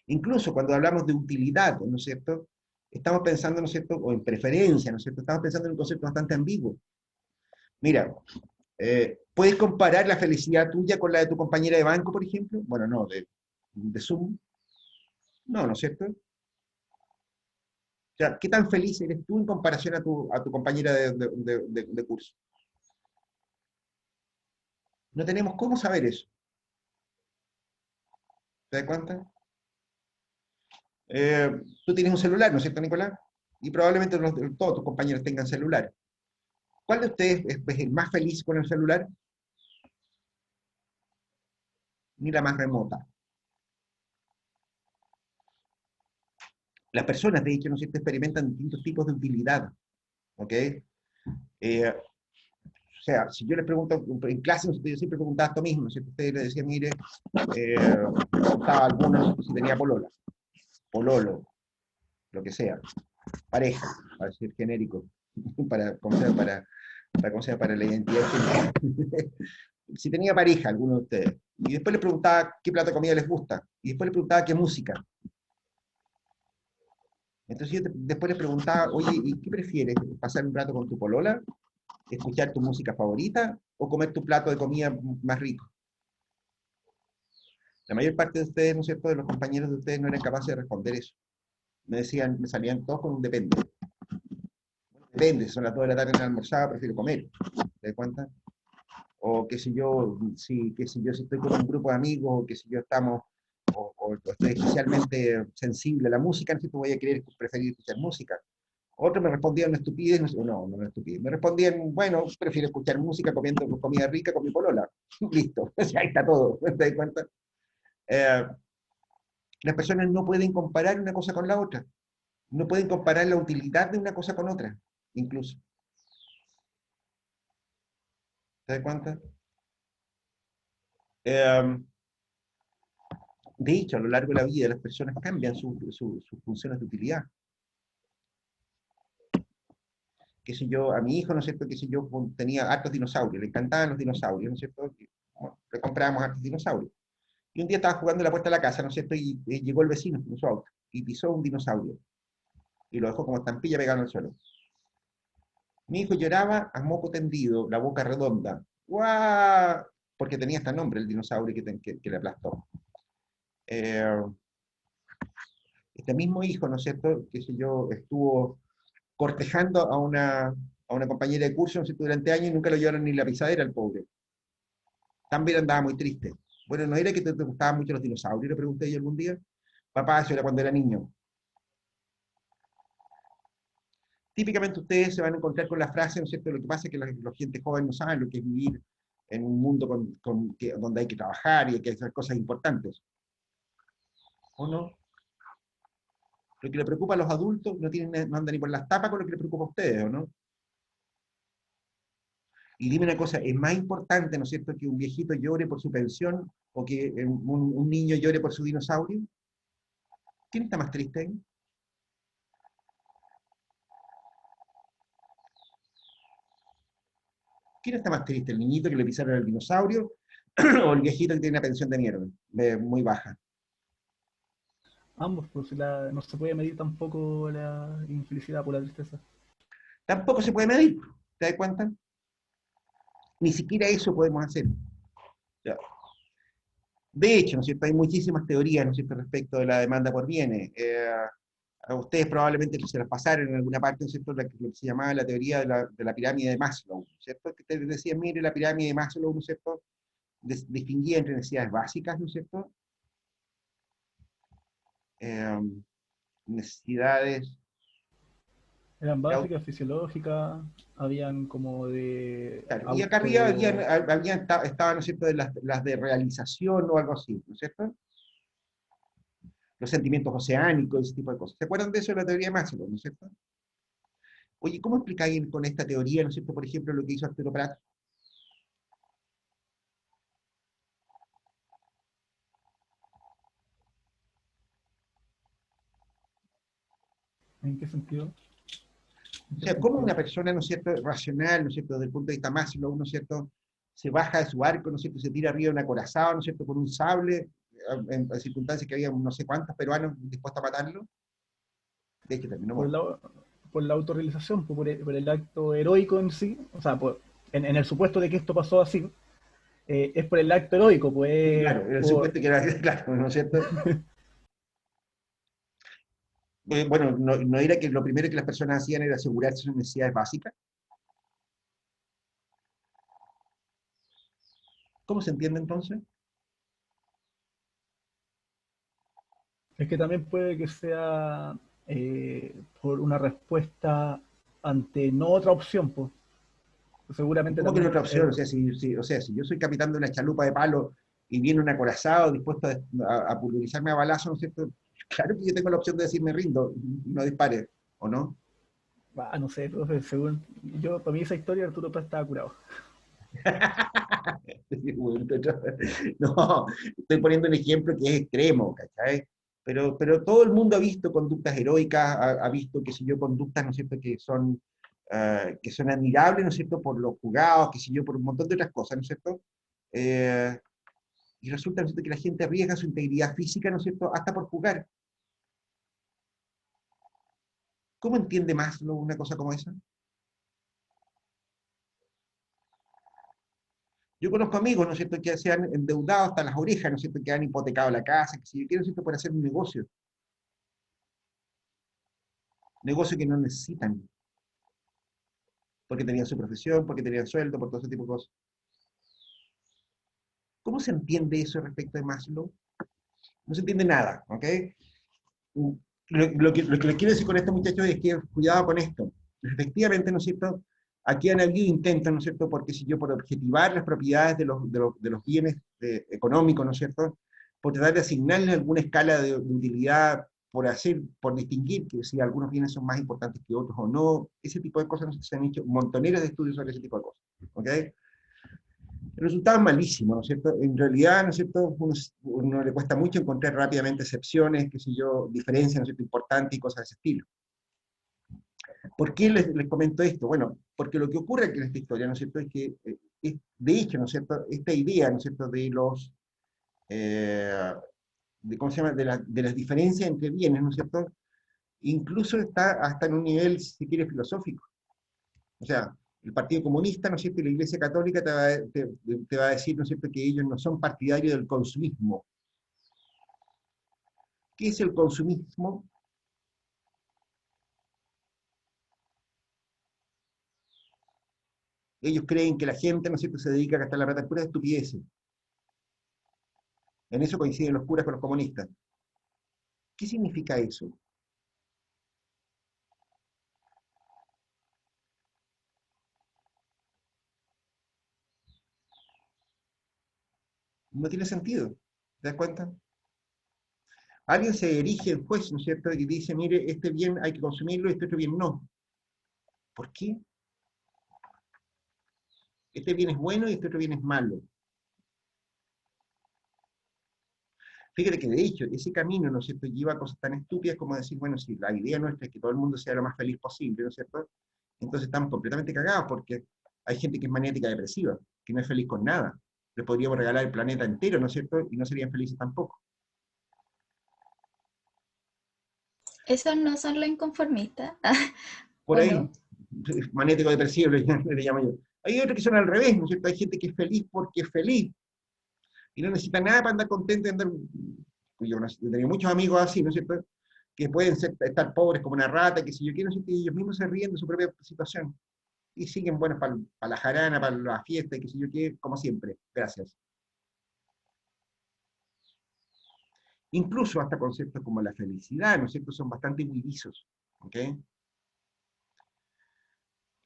Incluso cuando hablamos de utilidad, ¿no es cierto?, estamos pensando, ¿no es cierto?, o en preferencia, ¿no es cierto?, estamos pensando en un concepto bastante ambiguo. Mira, ¿puedes comparar la felicidad tuya con la de tu compañera de banco, por ejemplo? Bueno, no, de Zoom. No, ¿no es cierto? O sea, ¿qué tan feliz eres tú en comparación a tu compañera de curso? No tenemos cómo saber eso. ¿Te das cuenta? Tú tienes un celular, ¿no es cierto, Nicolás? Y probablemente todos tus compañeros tengan celular. ¿Cuál de ustedes es el más feliz con el celular? Ni la más remota. Las personas, de hecho, ¿no es cierto?, experimentan distintos tipos de utilidad. ¿Ok? O sea, si yo les pregunto, en clase, ¿no es cierto?, yo siempre preguntaba esto mismo, ¿no es cierto? Ustedes le decían, mire, preguntaba a algunos si tenía polola, pololo, lo que sea, pareja, para decir genérico, ¿cómo se llama? Para la identidad genérica. Si tenía pareja, alguno de ustedes, y después les preguntaba qué plato de comida les gusta, y después les preguntaba qué música. Entonces yo después les preguntaba, oye, ¿y qué prefieres? ¿Pasar un rato con tu polola? ¿Escuchar tu música favorita? ¿O comer tu plato de comida más rico? La mayor parte de ustedes, ¿no es cierto?, de los compañeros de ustedes no eran capaces de responder eso. Me decían, me salían todos con un depende. Depende, son las 2 de la tarde en la almorzada, prefiero comer. ¿Te das cuenta? O qué sé yo, si estoy con un grupo de amigos, o que si yo estamos, o estoy especialmente sensible a la música, ¿no? Voy a preferir escuchar música. Otros me respondían una estupidez, no, una estupidez. Me respondían, bueno, prefiero escuchar música comiendo comida rica con mi polola. Listo, o sea, ahí está todo. ¿Te das cuenta? Las personas no pueden comparar una cosa con la otra. No pueden comparar la utilidad de una cosa con otra, incluso. ¿Te das cuenta? De hecho, a lo largo de la vida las personas cambian sus funciones de utilidad. Qué sé yo, a mi hijo, ¿no es cierto?, qué sé yo, tenía hartos dinosaurios, le encantaban los dinosaurios, ¿no es cierto? Bueno, le comprábamos hartos dinosaurios. Y un día estaba jugando en la puerta de la casa, ¿no es cierto?, y llegó el vecino con su auto, y pisó un dinosaurio, y lo dejó como estampilla pegado en el suelo. Mi hijo lloraba a moco tendido, la boca redonda, ¡guau!, porque tenía este nombre, el dinosaurio que le aplastó. Este mismo hijo, ¿no es cierto?, qué sé yo, estuvo cortejando a una compañera de curso, ¿no es cierto?, durante años, y nunca lo llevaron ni la pisadera al pobre. También andaba muy triste. Bueno, ¿no era que te gustaban mucho los dinosaurios?, le pregunté yo algún día. Papá, eso era cuando era niño. Típicamente ustedes se van a encontrar con la frase, ¿no es cierto?, lo que pasa es que la gente joven no sabe lo que es vivir en un mundo donde hay que trabajar y hay que hacer cosas importantes. ¿O no? Lo que le preocupa a los adultos no anda ni por las tapas con lo que le preocupa a ustedes, ¿o no? Y dime una cosa, ¿es más importante, ¿no es cierto?, que un viejito llore por su pensión o que un niño llore por su dinosaurio? ¿Quién está más triste ahí? ¿Quién está más triste? ¿El niñito que le pisaron el dinosaurio o el viejito que tiene una pensión de mierda, muy baja? Ambos, pues no se puede medir tampoco la infelicidad por la tristeza. Tampoco se puede medir, ¿te das cuenta? Ni siquiera eso podemos hacer. Ya. De hecho, ¿no es cierto?, hay muchísimas teorías, ¿no es cierto?, respecto de la demanda por bienes. A ustedes probablemente se las pasaron en alguna parte, ¿no es cierto?, lo que se llamaba la teoría de la pirámide de Maslow, ¿no es cierto? Que te decían, mire, la pirámide de Maslow, ¿no es cierto?, distinguía entre necesidades básicas, ¿no es cierto?, necesidades... Eran básicas, fisiológicas, habían como de Claro, y acá arriba estaban, ¿no es cierto?, las de realización o algo así, ¿no es cierto? Los sentimientos oceánicos, ese tipo de cosas. ¿Se acuerdan de eso de la teoría de Maslow, ¿no es cierto? Oye, ¿cómo explicáis con esta teoría, ¿no es cierto?, por ejemplo, lo que hizo Arturo Prat? ¿En qué sentido? O sea, ¿cómo una persona, ¿no es cierto?, racional, ¿no es cierto?, desde el punto de vista Maslow, ¿no es cierto?, se baja de su arco, ¿no es cierto?, se tira arriba de un acorazado, ¿no es cierto?, con un sable, en circunstancias que había no sé cuántos peruanos dispuestos a matarlo. De hecho, terminó Por muerto. la autorrealización, por el acto heroico en sí, o sea, en el supuesto de que esto pasó así, es por el acto heroico, pues, Claro, el supuesto que era, claro, ¿no es cierto? Bueno, no era que lo primero que las personas hacían era asegurarse sus necesidades básicas. ¿Cómo se entiende entonces? es que también puede que sea por una respuesta ante no otra opción, pues. Seguramente ¿Cómo que no también otra opción? O sea, si yo soy capitán de una chalupa de palo y viene un acorazado dispuesto a pulverizarme a balazo, ¿no es cierto? Claro que yo tengo la opción de decir me rindo, no dispare, ¿o no? no sé, profe, según yo, para mí esa historia Arturo Prat estaba curado. No, estoy poniendo un ejemplo que es extremo, ¿cachai? Pero todo el mundo ha visto conductas heroicas, ha visto, qué sé yo, conductas, ¿no es cierto?, que son admirables, ¿no es cierto?, por los juzgados, qué sé yo, por un montón de otras cosas, ¿no es cierto? Eh, y resulta, ¿no es cierto?, que la gente arriesga su integridad física, ¿no es cierto?, hasta por jugar. ¿Cómo entiende Maslow una cosa como esa? Yo conozco amigos, ¿no es cierto?, que se han endeudado hasta las orejas, ¿no es cierto?, que han hipotecado la casa, que si yo quiero, ¿no es cierto?, por hacer un negocio que no necesitan, porque tenían su profesión, porque tenían sueldo, por todo ese tipo de cosas. ¿Cómo se entiende eso respecto de Maslow? No se entiende nada, ¿ok? Lo que les quiero decir con esto, muchachos, es que cuidado con esto. Efectivamente, ¿no es cierto?, aquí han habido intentos, ¿no es cierto?, porque si yo por objetivar las propiedades de los bienes económicos, ¿no es cierto?, por tratar de asignarles alguna escala de utilidad, por distinguir que si algunos bienes son más importantes que otros o no, ese tipo de cosas, ¿no? Se han hecho montoneras de estudios sobre ese tipo de cosas, ¿ok? El resultado es malísimo, ¿no es cierto? En realidad, ¿no es cierto?, uno le cuesta mucho encontrar rápidamente excepciones, qué sé yo, diferencias, ¿no es cierto?, importantes y cosas de ese estilo. ¿Por qué les comento esto? Bueno, porque lo que ocurre aquí en esta historia, ¿no es cierto?, es que, de hecho, ¿no es cierto?, esta idea, ¿no es cierto?, ¿cómo se llama?, de las diferencias entre bienes, ¿no es cierto?, incluso está hasta en un nivel, si se quiere, filosófico. O sea, el Partido Comunista, ¿no es cierto?, y la Iglesia Católica te va a decir, ¿no es cierto?, que ellos no son partidarios del consumismo. ¿Qué es el consumismo? Ellos creen que la gente, ¿no es cierto?, se dedica a gastar la plata en puras estupideces. En eso coinciden los curas con los comunistas. ¿Qué significa eso? No tiene sentido. ¿Te das cuenta? Alguien se erige en juez, ¿no es cierto?, y dice, mire, este bien hay que consumirlo y este otro bien no. ¿Por qué? Este bien es bueno y este otro bien es malo. Fíjate que de hecho, ese camino, ¿no es cierto?, lleva a cosas tan estúpidas como decir, bueno, si la idea nuestra es que todo el mundo sea lo más feliz posible, ¿no es cierto?, entonces estamos completamente cagados porque hay gente que es maniática depresiva, que no es feliz con nada. Les podríamos regalar el planeta entero, ¿no es cierto?, y no serían felices tampoco. Esos no son los inconformistas. Por ¿O ahí, no? maniático depresivo le llamo yo. Hay otros que son al revés, ¿no es cierto? Hay gente que es feliz porque es feliz y no necesita nada para andar contento y andar... Yo tenía muchos amigos así, ¿no es cierto?, que pueden estar pobres como una rata, que si yo quiero, y ellos mismos se ríen de su propia situación, y siguen buenos para la jarana, para la fiesta, y que si yo qué, como siempre. Gracias. Incluso hasta conceptos como la felicidad, ¿no es cierto?, son bastante huidizos, ¿ok?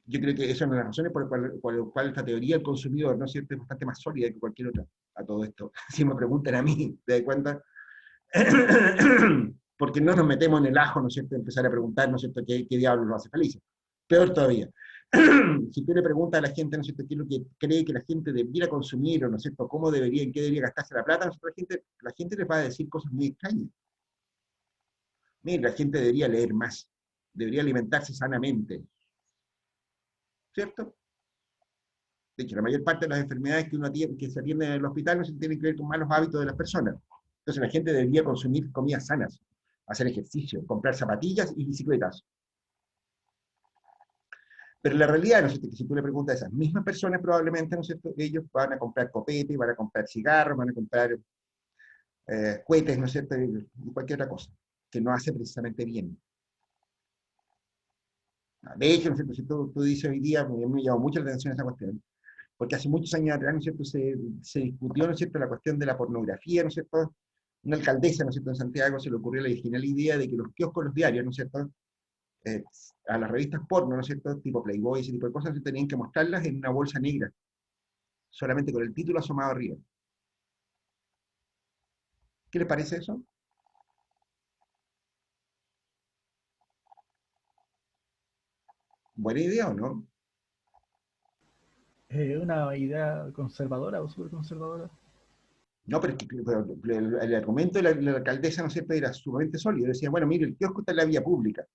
Yo creo que esa es una de las razones por la cual esta teoría del consumidor, ¿no es cierto?, es bastante más sólida que cualquier otra a todo esto. Si me preguntan a mí, ¿te das cuenta? Porque no nos metemos en el ajo, ¿no es cierto?, empezar a preguntar, ¿no es cierto?, qué diablos lo hace feliz. Peor todavía. Si tú le preguntas a la gente, ¿no es cierto?, qué es lo que cree que la gente debiera consumir, o ¿no es cierto?, cómo debería, en qué debería gastarse la plata, ¿no es cierto?, la gente les va a decir cosas muy extrañas. Mira, la gente debería leer más, debería alimentarse sanamente, ¿cierto? De hecho, la mayor parte de las enfermedades que se atienden en el hospital no se tienen que ver con malos hábitos de las personas. Entonces la gente debería consumir comidas sanas, hacer ejercicio, comprar zapatillas y bicicletas. Pero la realidad, ¿no es cierto?, que si tú le preguntas a esas mismas personas, probablemente, ¿no es cierto?, ellos van a comprar copete, van a comprar cigarros, van a comprar cohetes, ¿no es cierto?, y cualquier otra cosa, que no hace precisamente bien. De hecho, ¿no es cierto?, si tú dices hoy día, me llamó mucho la atención esa cuestión, porque hace muchos años atrás, ¿no es cierto?, se discutió, ¿no es cierto?, la cuestión de la pornografía, ¿no es cierto?, una alcaldesa, ¿no es cierto?, en Santiago se le ocurrió la original idea de que los kioscos, los diarios, ¿no es cierto?, a las revistas porno, ¿no es cierto?, tipo Playboy, ese tipo de cosas, tenían que mostrarlas en una bolsa negra, solamente con el título asomado arriba. ¿Qué le parece eso? ¿Buena idea o no? Una idea conservadora o súper conservadora. No, pero es que el argumento de la alcaldesa, ¿no es cierto?, era sumamente sólido. Decía, bueno, mire, el kiosco está en la vía pública.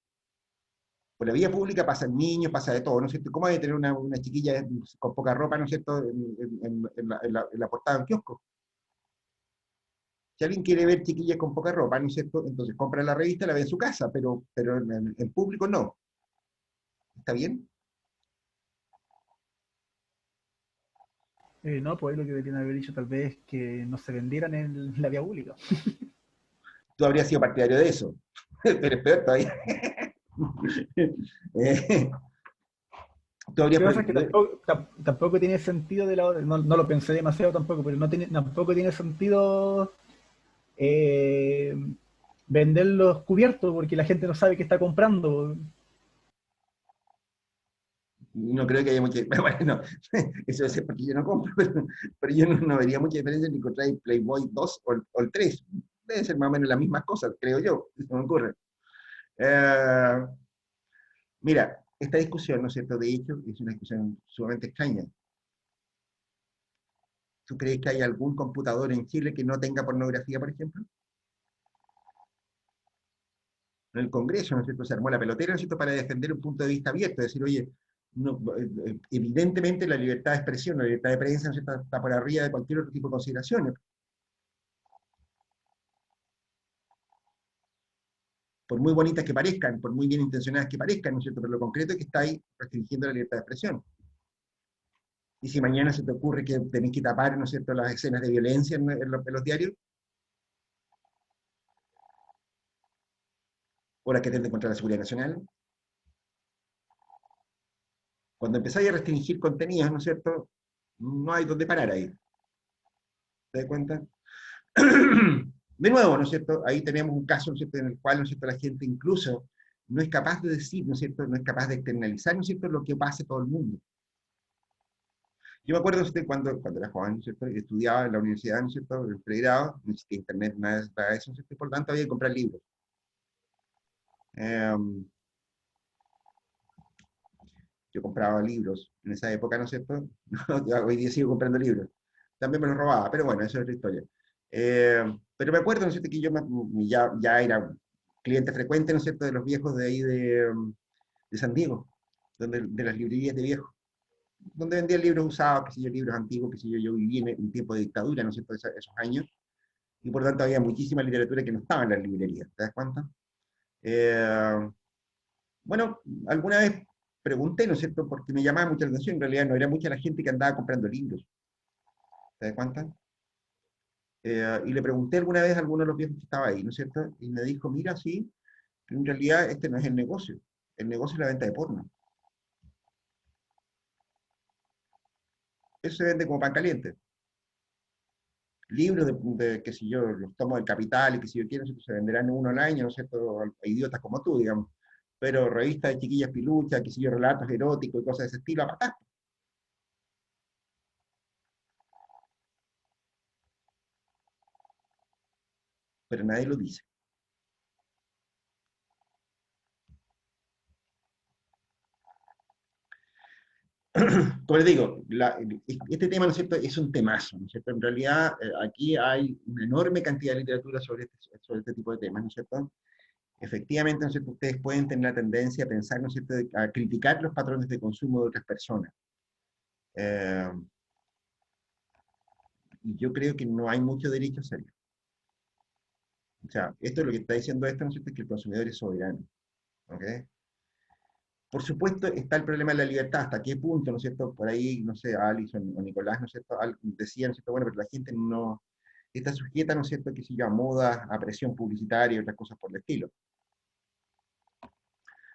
Por la vía pública pasan niños, pasa de todo, ¿no es cierto? ¿Cómo hay que tener una chiquilla con poca ropa, ¿no es cierto?, en la portada de un kiosco? Si alguien quiere ver chiquillas con poca ropa, ¿no es cierto?, entonces compra la revista y la ve en su casa, pero en público no. ¿Está bien? No, pues lo que deberían haber dicho tal vez que no se vendieran en la vía pública. Tú habrías sido partidario de eso, pero es peor todavía. Tú Lo habrías que pasa es que preferido... tampoco tiene sentido no lo pensé demasiado tampoco, pero tampoco tiene sentido eh, venderlos cubiertos porque la gente no sabe qué está comprando. No creo que haya mucha... Bueno, eso es porque yo no compro, pero yo no vería mucha diferencia en encontrar el Playboy 2 o el 3. Deben ser más o menos las mismas cosas, creo yo, eso me ocurre. Eh, Mira, esta discusión, ¿no es cierto?, de hecho, es una discusión sumamente extraña. ¿Tú crees que hay algún computador en Chile que no tenga pornografía, por ejemplo? En el Congreso, ¿no es cierto?, se armó la pelotera, ¿no es cierto?, para defender un punto de vista abierto, decir, oye, no, evidentemente la libertad de expresión, la libertad de prensa, ¿no es cierto?, está por arriba de cualquier otro tipo de consideraciones. Por muy bonitas que parezcan, por muy bien intencionadas que parezcan, ¿no es cierto?, pero lo concreto es que está ahí restringiendo la libertad de expresión. Y si mañana se te ocurre que tenés que tapar, ¿no es cierto?, las escenas de violencia en los diarios, o las que atenten contra la seguridad nacional, cuando empezáis a restringir contenidos, ¿no es cierto?, no hay dónde parar ahí. ¿Te das cuenta? De nuevo, ¿no es cierto?, ahí tenemos un caso, ¿no es cierto?, en el cual, ¿no es cierto?, la gente incluso no es capaz de decir, ¿no es cierto?, no es capaz de externalizar, ¿no es cierto?, lo que pasa todo el mundo. Yo me acuerdo, ¿no es cierto?, cuando era joven, ¿no es cierto?, estudiaba en la universidad, ¿no es cierto?, en pregrado, no existía internet, nada de eso, ¿no es cierto?, y por lo tanto había que comprar libros. Yo compraba libros en esa época, ¿no es cierto? Hoy día sigo comprando libros. También me los robaba, pero bueno, esa es otra historia. Pero me acuerdo, ¿no es cierto?, que yo ya era cliente frecuente, ¿no es cierto?, de los viejos de ahí de San Diego, de las librerías de viejos, donde vendían libros usados, qué sé yo, libros antiguos, qué sé yo. Yo viví en un tiempo de dictadura, ¿no es cierto?, esos años, y por lo tanto había muchísima literatura que no estaba en las librerías, ¿te das cuenta? Eh, bueno, alguna vez pregunté, ¿no es cierto?, porque me llamaba mucha la atención, en realidad no era mucha la gente que andaba comprando libros, ¿te das cuenta? Y le pregunté alguna vez a alguno de los viejos que estaba ahí, ¿no es cierto?, y me dijo, mira, sí, Pero en realidad este no es el negocio es la venta de porno. Eso se vende como pan caliente. Libros qué sé yo, los tomos del Capital y qué sé yo, quién, se venderán uno al año, ¿no es cierto?, a idiotas como tú, digamos. Pero revistas de chiquillas piluchas, qué sé yo, relatos eróticos y cosas de ese estilo, a patar. Pero nadie lo dice. Como les digo, este tema, ¿no es cierto?, es un temazo, ¿no es cierto? En realidad, aquí hay una enorme cantidad de literatura sobre este tipo de temas, ¿no es cierto? Efectivamente, ¿no es cierto?, ustedes pueden tener la tendencia a pensar, ¿no es cierto?, a criticar los patrones de consumo de otras personas. Y yo creo que no hay mucho derecho a hacerlo. O sea, esto es lo que está diciendo esto, ¿no es cierto?, es que el consumidor es soberano. ¿Ok? Por supuesto, está el problema de la libertad, hasta qué punto, ¿no es cierto? Por ahí, no sé, Alice o Nicolás, ¿no es cierto?, decían, ¿no es cierto?, bueno, pero la gente no está sujeta, ¿no es cierto?, que siga moda, a presión publicitaria y otras cosas por el estilo.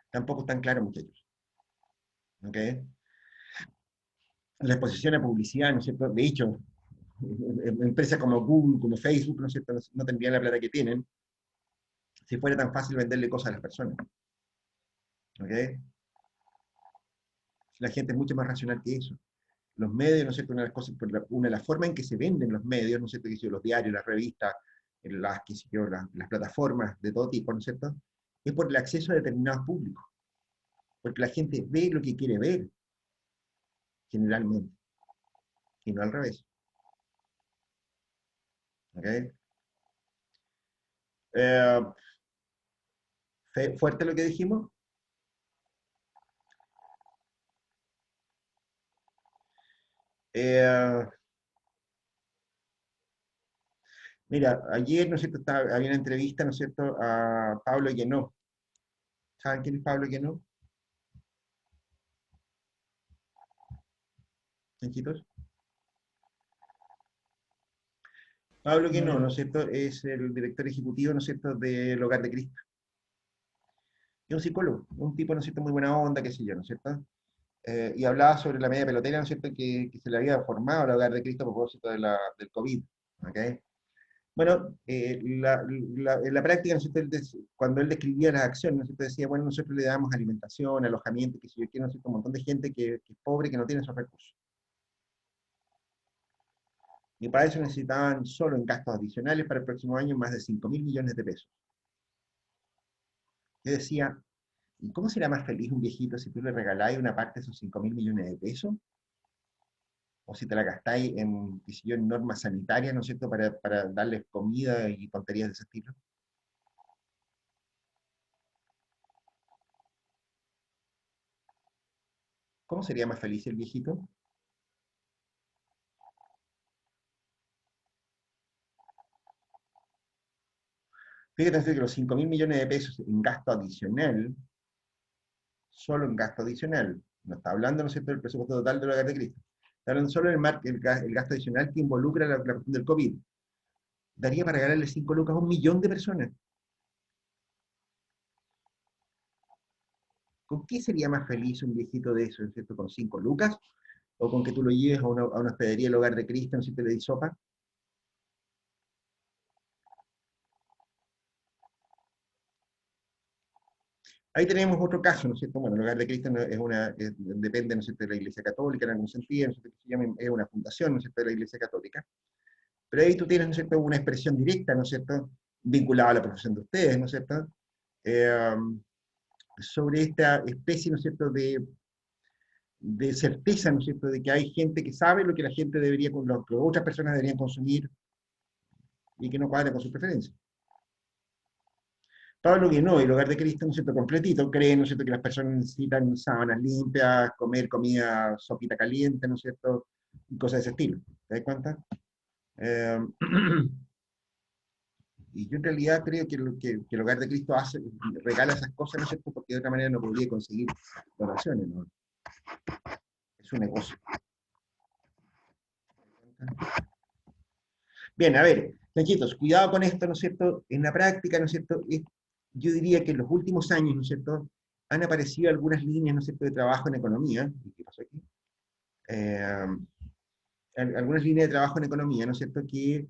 Tampoco están claros, muchachos. ¿Ok? La exposición a publicidad, ¿no es cierto? De hecho, empresas como Google, como Facebook, ¿no es cierto?, no tendrían la plata que tienen si fuera tan fácil venderle cosas a las personas. ¿Ok? La gente es mucho más racional que eso. Los medios, ¿no es cierto?, una de las formas en que se venden los medios, ¿no es cierto?, que son los diarios, las revistas, qué sé yo, las plataformas de todo tipo, ¿no es cierto?, es por el acceso a determinados públicos. Porque la gente ve lo que quiere ver, generalmente, y no al revés. ¿Ok? Eh, ¿Fuerte lo que dijimos? Eh, Mira, ayer, ¿no es cierto?, había una entrevista, ¿no es cierto?, a Pablo Llenó. ¿Saben quién es Pablo Llenó, chanchitos? Pablo No, Llenó, yo ¿no no. es cierto?, es el director ejecutivo, ¿no es cierto?, del Hogar de Cristo. Es un psicólogo, un tipo, ¿no es cierto?, muy buena onda, qué sé yo, ¿no es cierto? Y hablaba sobre la media pelotera, ¿no es cierto?, que se le había formado al Hogar de Cristo a propósito del COVID. ¿Ok? Bueno, en la práctica, ¿no es cierto?, cuando él describía las acciones, ¿no es cierto?, decía, bueno, nosotros le damos alimentación, alojamiento, que si yo quiero, ¿no es cierto?, un montón de gente que es pobre, que no tiene esos recursos. Y para eso necesitaban solo en gastos adicionales para el próximo año más de 5.000 millones de pesos. Yo decía, ¿y cómo será más feliz un viejito si tú le regaláis una parte de esos 5.000 millones de pesos? O si te la gastáis en, qué sé yo, en normas sanitarias, ¿no es cierto?, para darles comida y tonterías de ese estilo. ¿Cómo sería más feliz el viejito? Fíjate que los 5.000 millones de pesos en gasto adicional, solo en gasto adicional, no está hablando, ¿no es cierto?, del presupuesto total de la Hogar de Cristo, está hablando solo el gasto adicional que involucra la cuestión del COVID, daría para regalarle 5 lucas a 1 millón de personas. ¿Con qué sería más feliz un viejito de eso, ¿no es cierto?, con 5 lucas? ¿O con que tú lo lleves a una hospedería del Hogar de Cristo, ¿no es cierto?, le des sopa? Ahí tenemos otro caso, ¿no es cierto? Bueno, el Hogar de Cristo depende, ¿no es cierto?, de la Iglesia Católica en algún sentido, ¿no es cierto?, es una fundación, ¿no es cierto?, de la Iglesia Católica. Pero ahí tú tienes, ¿no es cierto?, una expresión directa, ¿no es cierto?, vinculada a la profesión de ustedes, ¿no es cierto?, Eh, sobre esta especie, ¿no es cierto?, de certeza, ¿no es cierto?, de que hay gente que sabe lo que la gente debería, lo que otras personas deberían consumir y que no cuadra con sus preferencias. Pablo que no, el Hogar de Cristo, ¿no es cierto?, completito, cree, ¿no es cierto?, que las personas necesitan sábanas limpias, comer comida, sopita caliente, ¿no es cierto?, y cosas de ese estilo. ¿Te das cuenta? Eh, y yo en realidad creo que el Hogar de Cristo regala esas cosas, ¿no es cierto?, porque de otra manera no podría conseguir donaciones, ¿no? Es un negocio. Bien, a ver, Chanchitos, cuidado con esto, ¿no es cierto? En la práctica, ¿no es cierto?, yo diría que en los últimos años, ¿no es cierto?, han aparecido algunas líneas, ¿no es cierto?, de trabajo en economía. ¿Y qué pasó aquí? Algunas líneas de trabajo en economía, ¿no es cierto?, que,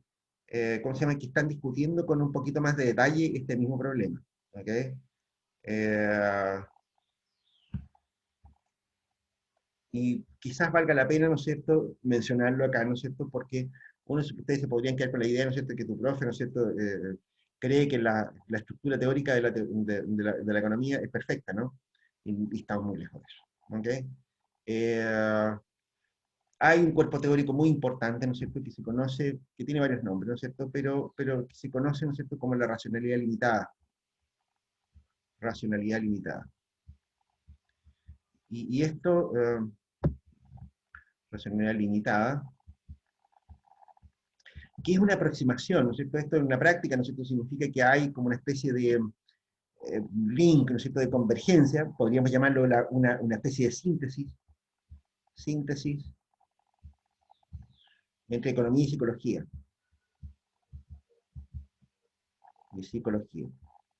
¿cómo se llama?, que están discutiendo con un poquito más de detalle este mismo problema. ¿Ok? Y quizás valga la pena, ¿no es cierto?, mencionarlo acá, ¿no es cierto?, porque ustedes se podrían quedar con la idea, ¿no es cierto?, que tu profe, ¿no es cierto?, cree que la estructura teórica de la economía es perfecta, ¿no? Y estamos muy lejos de eso. ¿Ok? Hay un cuerpo teórico muy importante, ¿no es cierto?, que se conoce, que tiene varios nombres, ¿no es cierto?, pero que se conoce, ¿no es cierto?, como la racionalidad limitada. Racionalidad limitada. Y esto, racionalidad limitada, que es una aproximación, ¿no es cierto? Esto en la práctica, ¿no es cierto?, significa que hay como una especie de link, ¿no es cierto?, de convergencia, podríamos llamarlo una especie de síntesis entre economía y psicología.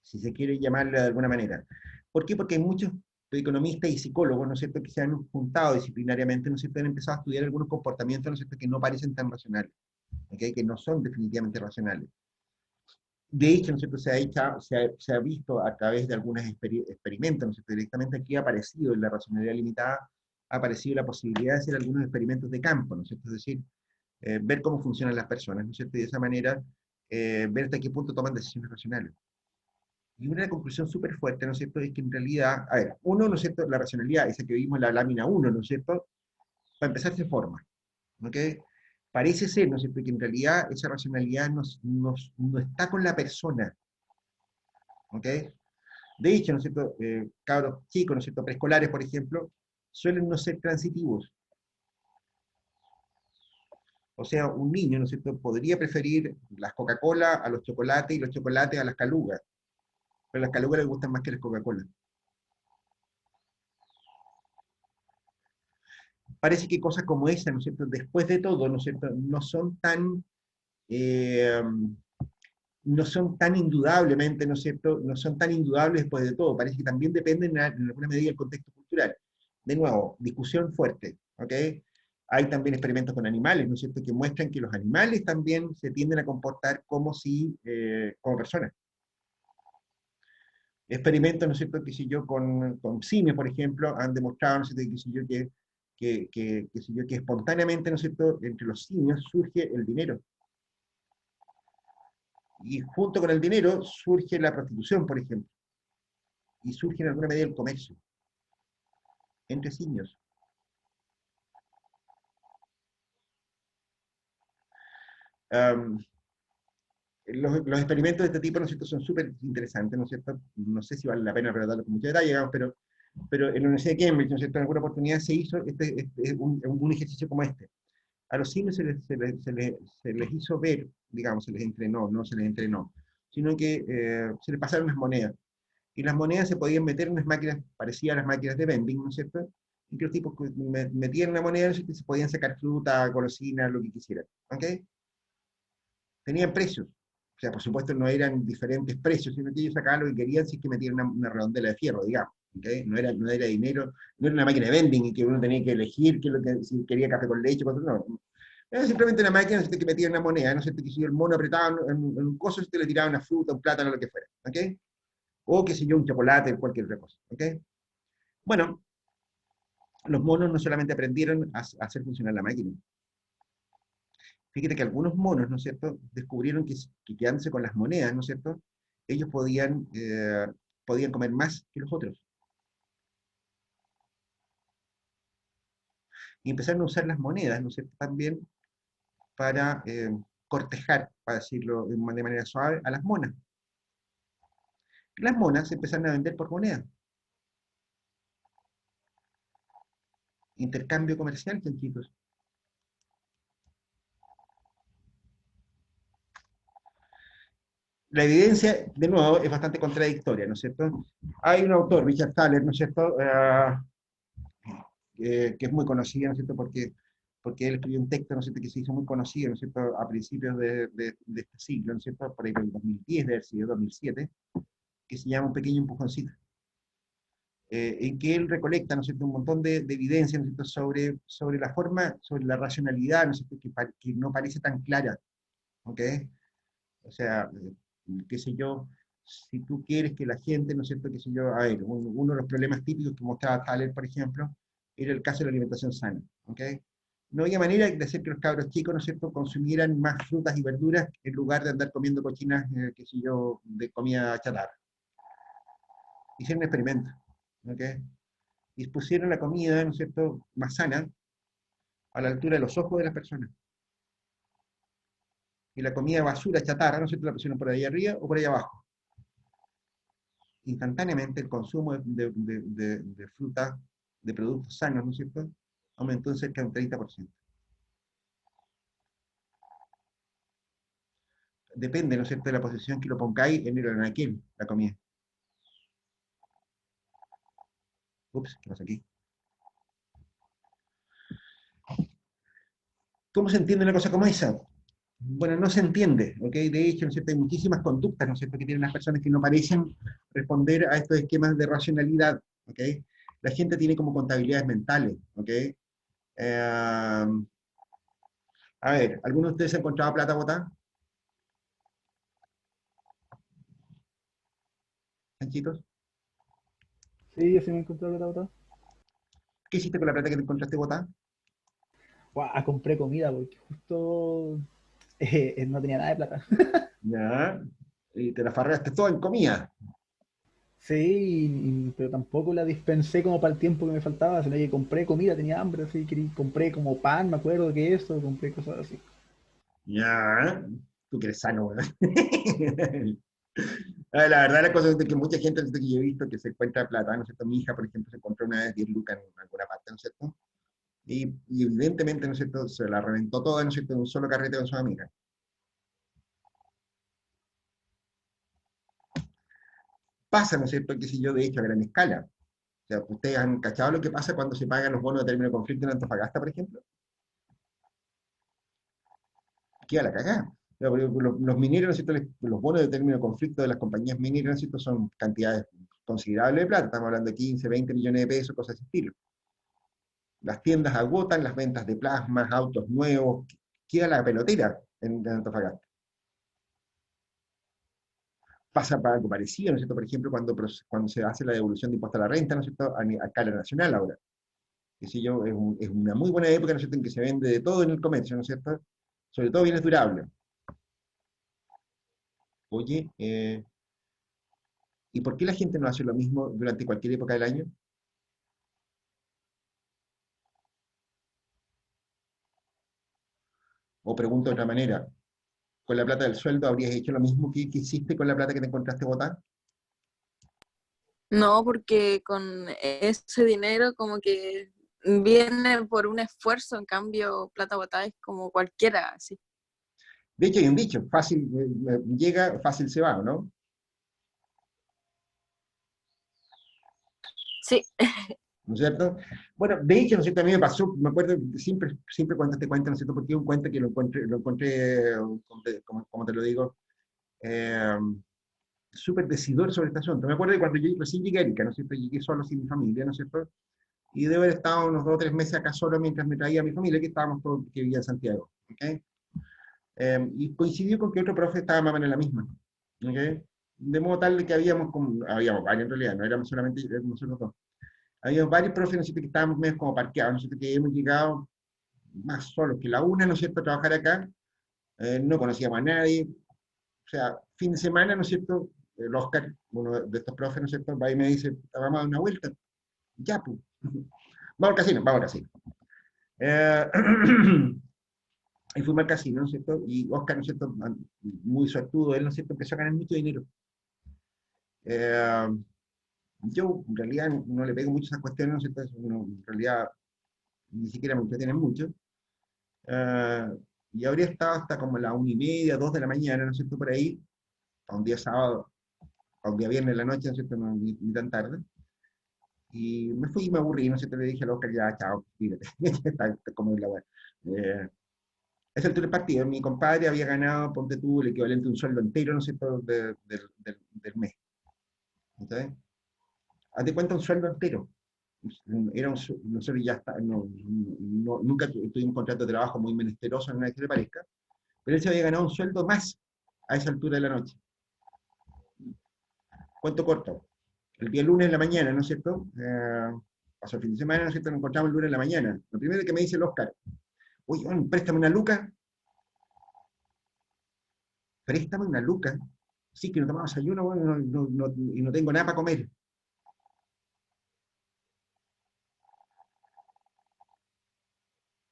Si se quiere llamarlo de alguna manera. ¿Por qué? Porque hay muchos economistas y psicólogos, ¿no es cierto?, que se han juntado disciplinariamente, ¿no es cierto?, han empezado a estudiar algunos comportamientos, ¿no es cierto?, que no parecen tan racionales, ¿okay?, que no son definitivamente racionales. De hecho, ¿no es cierto?, se ha visto a través de algunos experimentos, ¿no es cierto?, directamente aquí ha aparecido en la racionalidad limitada, ha aparecido la posibilidad de hacer algunos experimentos de campo, ¿no es cierto?, es decir, ver cómo funcionan las personas, ¿no es cierto?, y de esa manera ver hasta qué punto toman decisiones racionales. Y una conclusión súper fuerte, ¿no es cierto?, es que en realidad, a ver, uno, ¿no es cierto?, la racionalidad, esa que vimos en la lámina 1, ¿no es cierto?, para empezar se forma, ¿ok? Parece ser, ¿no es cierto?, que en realidad esa racionalidad no está con la persona, ¿ok? De hecho, ¿no es cierto?, cabros chicos, ¿no es cierto?, preescolares, por ejemplo, suelen no ser transitivos. O sea, un niño, ¿no es cierto?, podría preferir las Coca-Cola a los chocolates y los chocolates a las calugas, pero las calugas les gustan más que las Coca-Cola. Parece que cosas como esa, ¿no es cierto?, después de todo, ¿no es cierto?, eh, no son tan indudablemente, ¿no es cierto?, no son tan indudables después de todo. Parece que también dependen en alguna medida del contexto cultural. De nuevo, discusión fuerte, ¿ok? Hay también experimentos con animales, ¿no es cierto?, que muestran que los animales también se tienden a comportar como como personas. Experimentos, ¿no es cierto?, que si yo con simios, por ejemplo, han demostrado, ¿no es cierto?, que espontáneamente, ¿no es cierto?, entre los simios surge el dinero. Y junto con el dinero surge la prostitución, por ejemplo. Y surge en alguna medida el comercio entre simios. Los experimentos de este tipo, ¿no es cierto?, son súper interesantes, ¿no es cierto? No sé si vale la pena darlo con mucho detalle, digamos, pero en la Universidad de Cambridge, ¿no es cierto?, en alguna oportunidad se hizo un ejercicio como este. A los simios se les hizo ver, digamos, se les entrenó, no se les entrenó, sino que se les pasaron unas monedas. Y las monedas se podían meter en unas máquinas parecidas a las máquinas de vending, ¿no es cierto? Y que los tipos metían una moneda, ¿no es cierto?, y se podían sacar fruta, golosinas, lo que quisieran. ¿Ok? Tenían precios. O sea, por supuesto no eran diferentes precios, sino que ellos sacaban lo que querían si es que metían una redondela de fierro, digamos. ¿Okay? No era dinero, no era una máquina de vending y que uno tenía que elegir si quería café con leche, no. Era simplemente una máquina que metía una moneda, no sé, que si el mono apretaba en un coso, se le tiraba una fruta, un plátano, lo que fuera. ¿Ok? O qué sé yo, un chocolate, cualquier otra cosa. ¿Ok? Bueno, los monos no solamente aprendieron a hacer funcionar la máquina. Fíjate que algunos monos, ¿no es cierto?, descubrieron que quedándose con las monedas, ¿no es cierto?, ellos podían comer más que los otros. Y empezaron a usar las monedas, ¿no es cierto?, también para cortejar, para decirlo de manera suave, a las monas. Las monas se empezaron a vender por monedas. Intercambio comercial, chanchitos. La evidencia, de nuevo, es bastante contradictoria, ¿no es cierto? Hay un autor, Richard Thaler, ¿no es cierto?, que es muy conocido, ¿no es cierto?, porque él escribió un texto, ¿no es cierto?, que se hizo muy conocido, ¿no es cierto?, a principios de este siglo, ¿no es cierto?, por ahí por el 2010, de haber sido 2007, que se llama Un pequeño empujoncito, en que él recolecta, ¿no es cierto?, un montón de evidencia, ¿no es cierto?, sobre la forma, sobre la racionalidad, ¿no es cierto?, que no parece tan clara, ¿ok? O sea, qué sé yo, si tú quieres que la gente, ¿no es cierto?, qué sé yo, a ver, uno de los problemas típicos que mostraba Thaler, por ejemplo, era el caso de la alimentación sana, ¿ok? No había manera de hacer que los cabros chicos, ¿no es cierto?, consumieran más frutas y verduras en lugar de andar comiendo cochinas, qué sé yo, de comida chatarra. Hicieron un experimento, ¿ok? Y pusieron la comida, ¿no es cierto?, más sana a la altura de los ojos de las personas. Y la comida basura, chatarra, ¿no es cierto?, la pusieron por ahí arriba o por ahí abajo. Instantáneamente el consumo de fruta, de productos sanos, ¿no es cierto?, aumentó en cerca de un 30%. Depende, ¿no es cierto?, de la posición que lo pongáis en el anaquel, la comida. Ups, ¿qué pasa aquí? ¿Cómo se entiende una cosa como esa? Bueno, no se entiende, ¿ok? De hecho, ¿no es cierto?, hay muchísimas conductas, ¿no es cierto?, que tienen las personas que no parecen responder a estos esquemas de racionalidad, ¿ok? La gente tiene como contabilidades mentales, ¿ok? A ver, ¿alguno de ustedes ha encontrado plata botada? ¿Chanchitos? Sí, así me encontré la otra. ¿Qué hiciste con la plata que te encontraste botada? Guau, compré comida porque justo no tenía nada de plata. Ya, y te la farreaste todo en comida. Sí, pero tampoco la dispensé como para el tiempo que me faltaba, sino que compré comida, tenía hambre, así que compré como pan, me acuerdo que eso, compré cosas así. Ya, tú que eres sano, ¿verdad? La verdad, la cosa es de que mucha gente, ¿no es cierto?, que yo he visto que se encuentra plata, ¿no es cierto? Mi hija, por ejemplo, se encontró una vez 10 lucas en alguna parte, ¿no es cierto? Y evidentemente, ¿no es cierto?, se la reventó toda, ¿no es cierto?, en un solo carrete con su amiga. Pasa, ¿no es cierto?, qué sé yo, de hecho, a gran escala. O sea, ¿ustedes han cachado lo que pasa cuando se pagan los bonos de término de conflicto en Antofagasta, por ejemplo? Queda la cagada. O sea, los mineros, ¿no es cierto?, los bonos de término de conflicto de las compañías mineras, ¿no es cierto?, son cantidades considerables de plata. Estamos hablando de 15, 20 millones de pesos, cosas de ese estilo. Las tiendas agotan las ventas de plasmas, autos nuevos, queda la pelotera en Antofagasta. Pasa para algo parecido, ¿no es cierto? Por ejemplo, cuando se hace la devolución de impuesto a la renta, ¿no es cierto?, a escala nacional ahora. Que si yo, es una muy buena época, ¿no es cierto?, en que se vende de todo en el comercio, ¿no es cierto? Sobre todo bienes durables. Oye, ¿y por qué la gente no hace lo mismo durante cualquier época del año? O pregunto de otra manera, ¿con la plata del sueldo habrías hecho lo mismo que hiciste con la plata que te encontraste botada? No, porque con ese dinero como que viene por un esfuerzo, en cambio plata botada es como cualquiera, así. De hecho, hay un dicho, fácil llega, fácil se va, ¿no? Sí, ¿No es cierto? Bueno, de hecho, ¿no es cierto?, a mí me pasó, me acuerdo, siempre cuento este cuento, ¿no es cierto?, porque es un cuento que lo encontré como te lo digo, eh, súper decidor sobre este asunto. Me acuerdo de cuando yo recién llegué a Arica, ¿no es cierto?, llegué solo sin mi familia, ¿no es cierto?, y debo haber estado unos 2 o 3 meses acá solo mientras me traía a mi familia, que estábamos todos, que vivía en Santiago, ¿ok? Y coincidió con que otro profe estaba más o menos en la misma, ¿ok? De modo tal de que habíamos varios en realidad, no éramos solamente nosotros dos. Había varios profes, ¿no es cierto?, que estábamos medio como parqueados, ¿no es cierto?, que hemos llegado más solos que la una, ¿no es cierto?, a trabajar acá, no conocíamos a nadie, o sea, fin de semana, ¿no es cierto?, el Oscar, uno de estos profes, ¿no es cierto?, va y me dice, vamos a dar una vuelta, ya, pues, vamos al casino, vamos al casino. Y fuimos al casino, ¿no es cierto?, y Oscar, ¿no es cierto?, muy suertudo, él, ¿no es cierto?, empezó a ganar mucho dinero. Eh, yo, en realidad, no le pego mucho a esas cuestiones, ¿no es cierto?, en realidad, ni siquiera me entretienen mucho. Eh, y habría estado hasta como la 1:30, 2 de la mañana, ¿no es cierto?, por ahí, a un día sábado, a un día viernes en la noche, ¿no es cierto?, no, ni tan tarde. Y me fui y me aburrí, ¿no es cierto?, le dije al Oscar, ya, chao, fíjate, está como la wea. Es el del partido, mi compadre había ganado, ponte tú, el equivalente a un sueldo entero, ¿no es cierto?, del mes. ¿Entendés? Hazte cuenta un sueldo entero. Nosotros ya está, nunca tuvimos un contrato de trabajo muy menesteroso en una que le parezca, pero él se había ganado un sueldo más a esa altura de la noche. ¿Cuánto corto? El día lunes en la mañana, ¿no es cierto? Pasó el fin de semana, ¿no es cierto? Nos encontramos el lunes en la mañana. Lo primero que me dice el Oscar, oye, bueno, préstame una luca. Préstame una luca. Sí, que no tomamos desayuno, bueno, y no tengo nada para comer.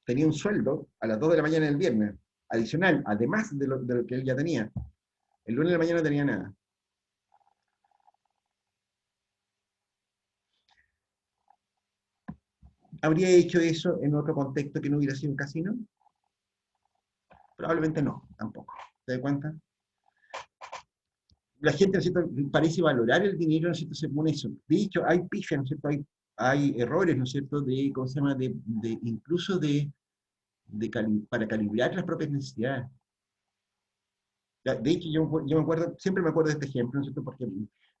Tenía un sueldo a las 2 de la mañana del viernes, adicional, además de lo que él ya tenía. El lunes de la mañana no tenía nada. ¿Habría hecho eso en otro contexto que no hubiera sido un casino? Probablemente no, tampoco. ¿Te das cuenta? La gente, ¿no es cierto?, parece valorar el dinero, ¿no es cierto?, según eso. De hecho, hay pifias, ¿no es cierto?, hay errores, ¿no es cierto?, de, ¿cómo se llama?, incluso para calibrar las propias necesidades. De hecho, yo me acuerdo, siempre me acuerdo de este ejemplo, ¿no es cierto?,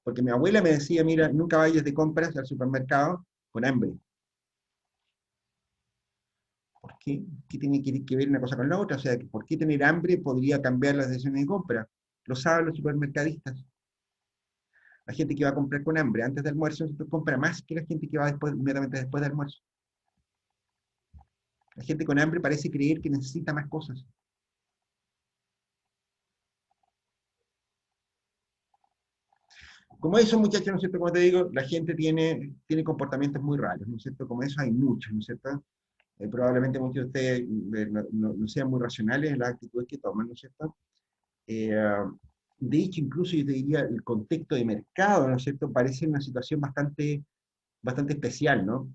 porque mi abuela me decía, mira, nunca vayas de compras al supermercado con hambre. ¿Por qué? ¿Qué tiene que ver una cosa con la otra? O sea, ¿por qué tener hambre podría cambiar las decisiones de compra? Lo saben los supermercadistas. La gente que va a comprar con hambre antes del almuerzo compra más que la gente que va inmediatamente después del almuerzo. La gente con hambre parece creer que necesita más cosas. Como esos muchachos, ¿no es cierto? Como te digo, la gente tiene comportamientos muy raros, ¿no es cierto? Como eso hay muchos, ¿no es cierto? Probablemente muchos de ustedes no sean muy racionales en las actitudes que toman, ¿no es cierto? De hecho, incluso yo te diría, el contexto de mercado, ¿no es cierto?, parece una situación bastante especial, ¿no?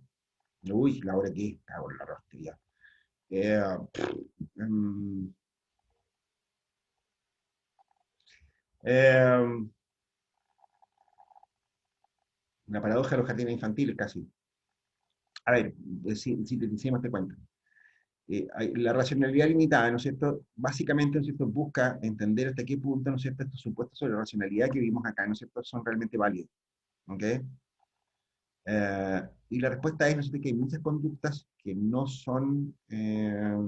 Uy, la hora que cago en la rostría. Mm, eh, una paradoja de los jardines infantiles, casi. A ver, si te hicimos te cuento. La racionalidad limitada, ¿no es cierto? Básicamente, ¿no es cierto?, busca entender hasta qué punto, ¿no es cierto?, estos supuestos sobre racionalidad que vimos acá, ¿no es cierto?, son realmente válidos. ¿Ok? Y la respuesta es, ¿no es cierto?, que hay muchas conductas que no son, que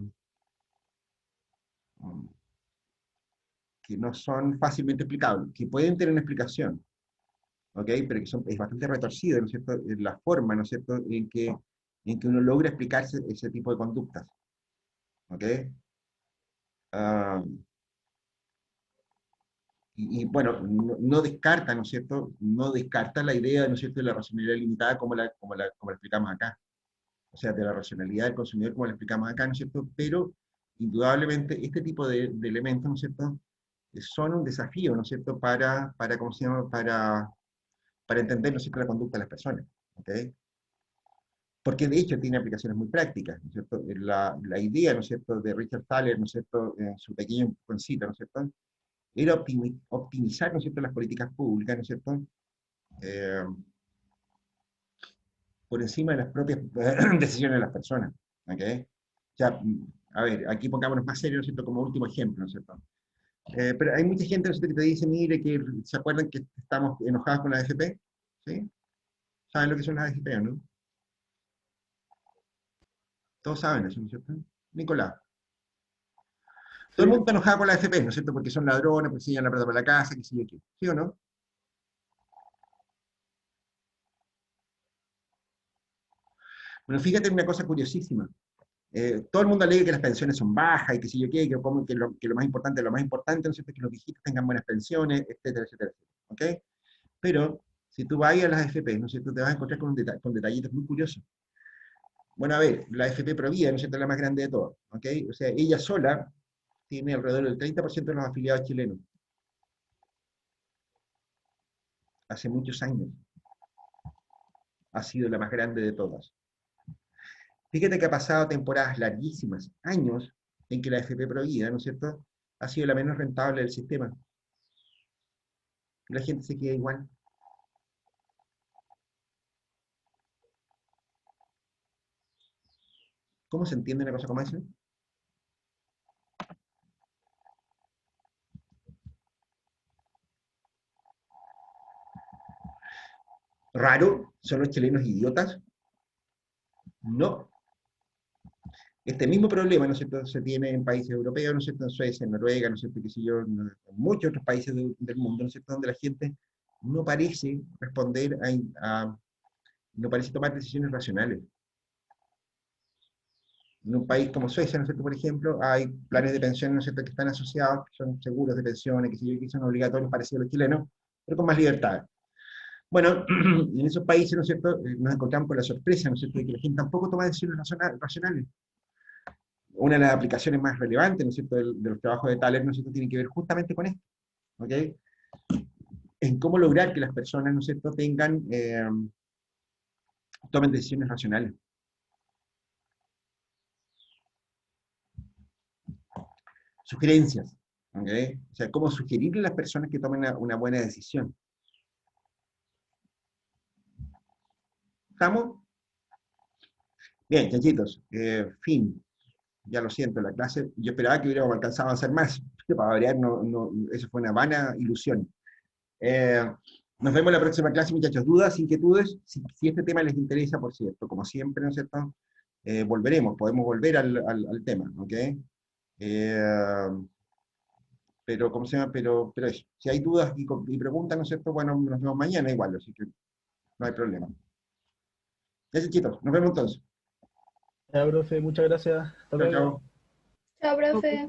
no son fácilmente explicables, que pueden tener una explicación, ¿ok? Pero que es bastante retorcido, ¿no es cierto?, la forma, ¿no es cierto?, en que uno logra explicarse ese tipo de conductas, ¿ok? Ah, bueno, no descarta, ¿no es cierto?, no descarta la idea, ¿no es cierto?, de la racionalidad limitada como la explicamos acá. O sea, de la racionalidad del consumidor como la explicamos acá, ¿no es cierto? Pero, indudablemente, este tipo de elementos, ¿no es cierto?, son un desafío, ¿no es cierto?, ¿cómo se llama?, para entender, ¿no es cierto?, la conducta de las personas, ¿ok? Porque de hecho tiene aplicaciones muy prácticas, ¿no es cierto? La idea, ¿no es cierto?, de Richard Thaler, ¿no es cierto?, en su pequeño concito, ¿no es cierto?, era optimizar, ¿no es cierto?, las políticas públicas, ¿no es cierto?, eh, por encima de las propias decisiones de las personas, ¿ok? O sea, a ver, aquí pongámonos más serios, ¿no es cierto?, como último ejemplo, ¿no es cierto? Pero hay mucha gente, ¿no es cierto?, que te dice, mire, que se acuerdan que estamos enojados con la AFP, ¿sí? ¿Saben lo que son las AFP, no? Todos saben eso, ¿no es cierto? Nicolás. Todo el Sí, mundo está enojado con la AFP, ¿no es cierto? Porque son ladrones, porque se llevan la plata para la casa, que sé yo qué. ¿Sí o no? Bueno, fíjate en una cosa curiosísima. Todo el mundo alega que las pensiones son bajas y que sé yo qué, que lo más importante es lo más importante, ¿no es cierto? Que los viejitos tengan buenas pensiones, etcétera, etcétera, etcétera. ¿Ok? Pero, si tú vas a las AFP, ¿no es cierto? Te vas a encontrar con detallitos muy curiosos. Bueno, a ver, la AFP Provida, ¿no es cierto?, es la más grande de todas, ¿ok? O sea, ella sola tiene alrededor del 30% de los afiliados chilenos. Hace muchos años ha sido la más grande de todas. Fíjate que ha pasado temporadas larguísimas, años, en que la AFP Provida, ¿no es cierto?, ha sido la menos rentable del sistema. Y la gente se queda igual. ¿Cómo se entiende una cosa como esa? raro, ¿son los chilenos idiotas? No. Este mismo problema, ¿no es cierto?, se tiene en países europeos, ¿no es cierto?, en Suecia, en Noruega, ¿no es cierto?, qué sé yo, en muchos otros países del mundo, ¿no es cierto?, donde la gente no parece responder no parece tomar decisiones racionales. En un país como Suecia, ¿no es cierto?, por ejemplo, hay planes de pensiones, ¿no es cierto?, que están asociados, que son seguros de pensiones, que, sé yo, que son obligatorios parecidos a los chilenos, pero con más libertad. Bueno, en esos países, ¿no es cierto?, nos encontramos con la sorpresa, ¿no es cierto?, de que la gente tampoco toma decisiones racionales. Una de las aplicaciones más relevantes, ¿no es cierto?, de los trabajos de Thaler, ¿no es cierto?, tiene que ver justamente con esto, ¿ok? En cómo lograr que las personas, ¿no es cierto?, tomen decisiones racionales. Sugerencias, ¿ok? O sea, cómo sugerirle a las personas que tomen una buena decisión. ¿Estamos? Bien, chachitos, fin. Ya lo siento, la clase, yo esperaba que hubiéramos alcanzado a hacer más, pero para variar, eso fue una vana ilusión. Nos vemos en la próxima clase, muchachos. ¿Dudas, inquietudes? Si este tema les interesa, por cierto, como siempre, ¿no es cierto? Volveremos, podemos volver al tema, ¿ok? Pero, ¿cómo se llama? Pero eso, si hay dudas y preguntas, ¿no es cierto? Bueno, nos vemos mañana igual, así que no hay problema. Ya, chicos, nos vemos entonces. Ya, profe, muchas gracias. Hasta Chao, luego. chao. Chao, profe.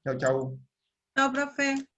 Chao, chao. Chao, profe.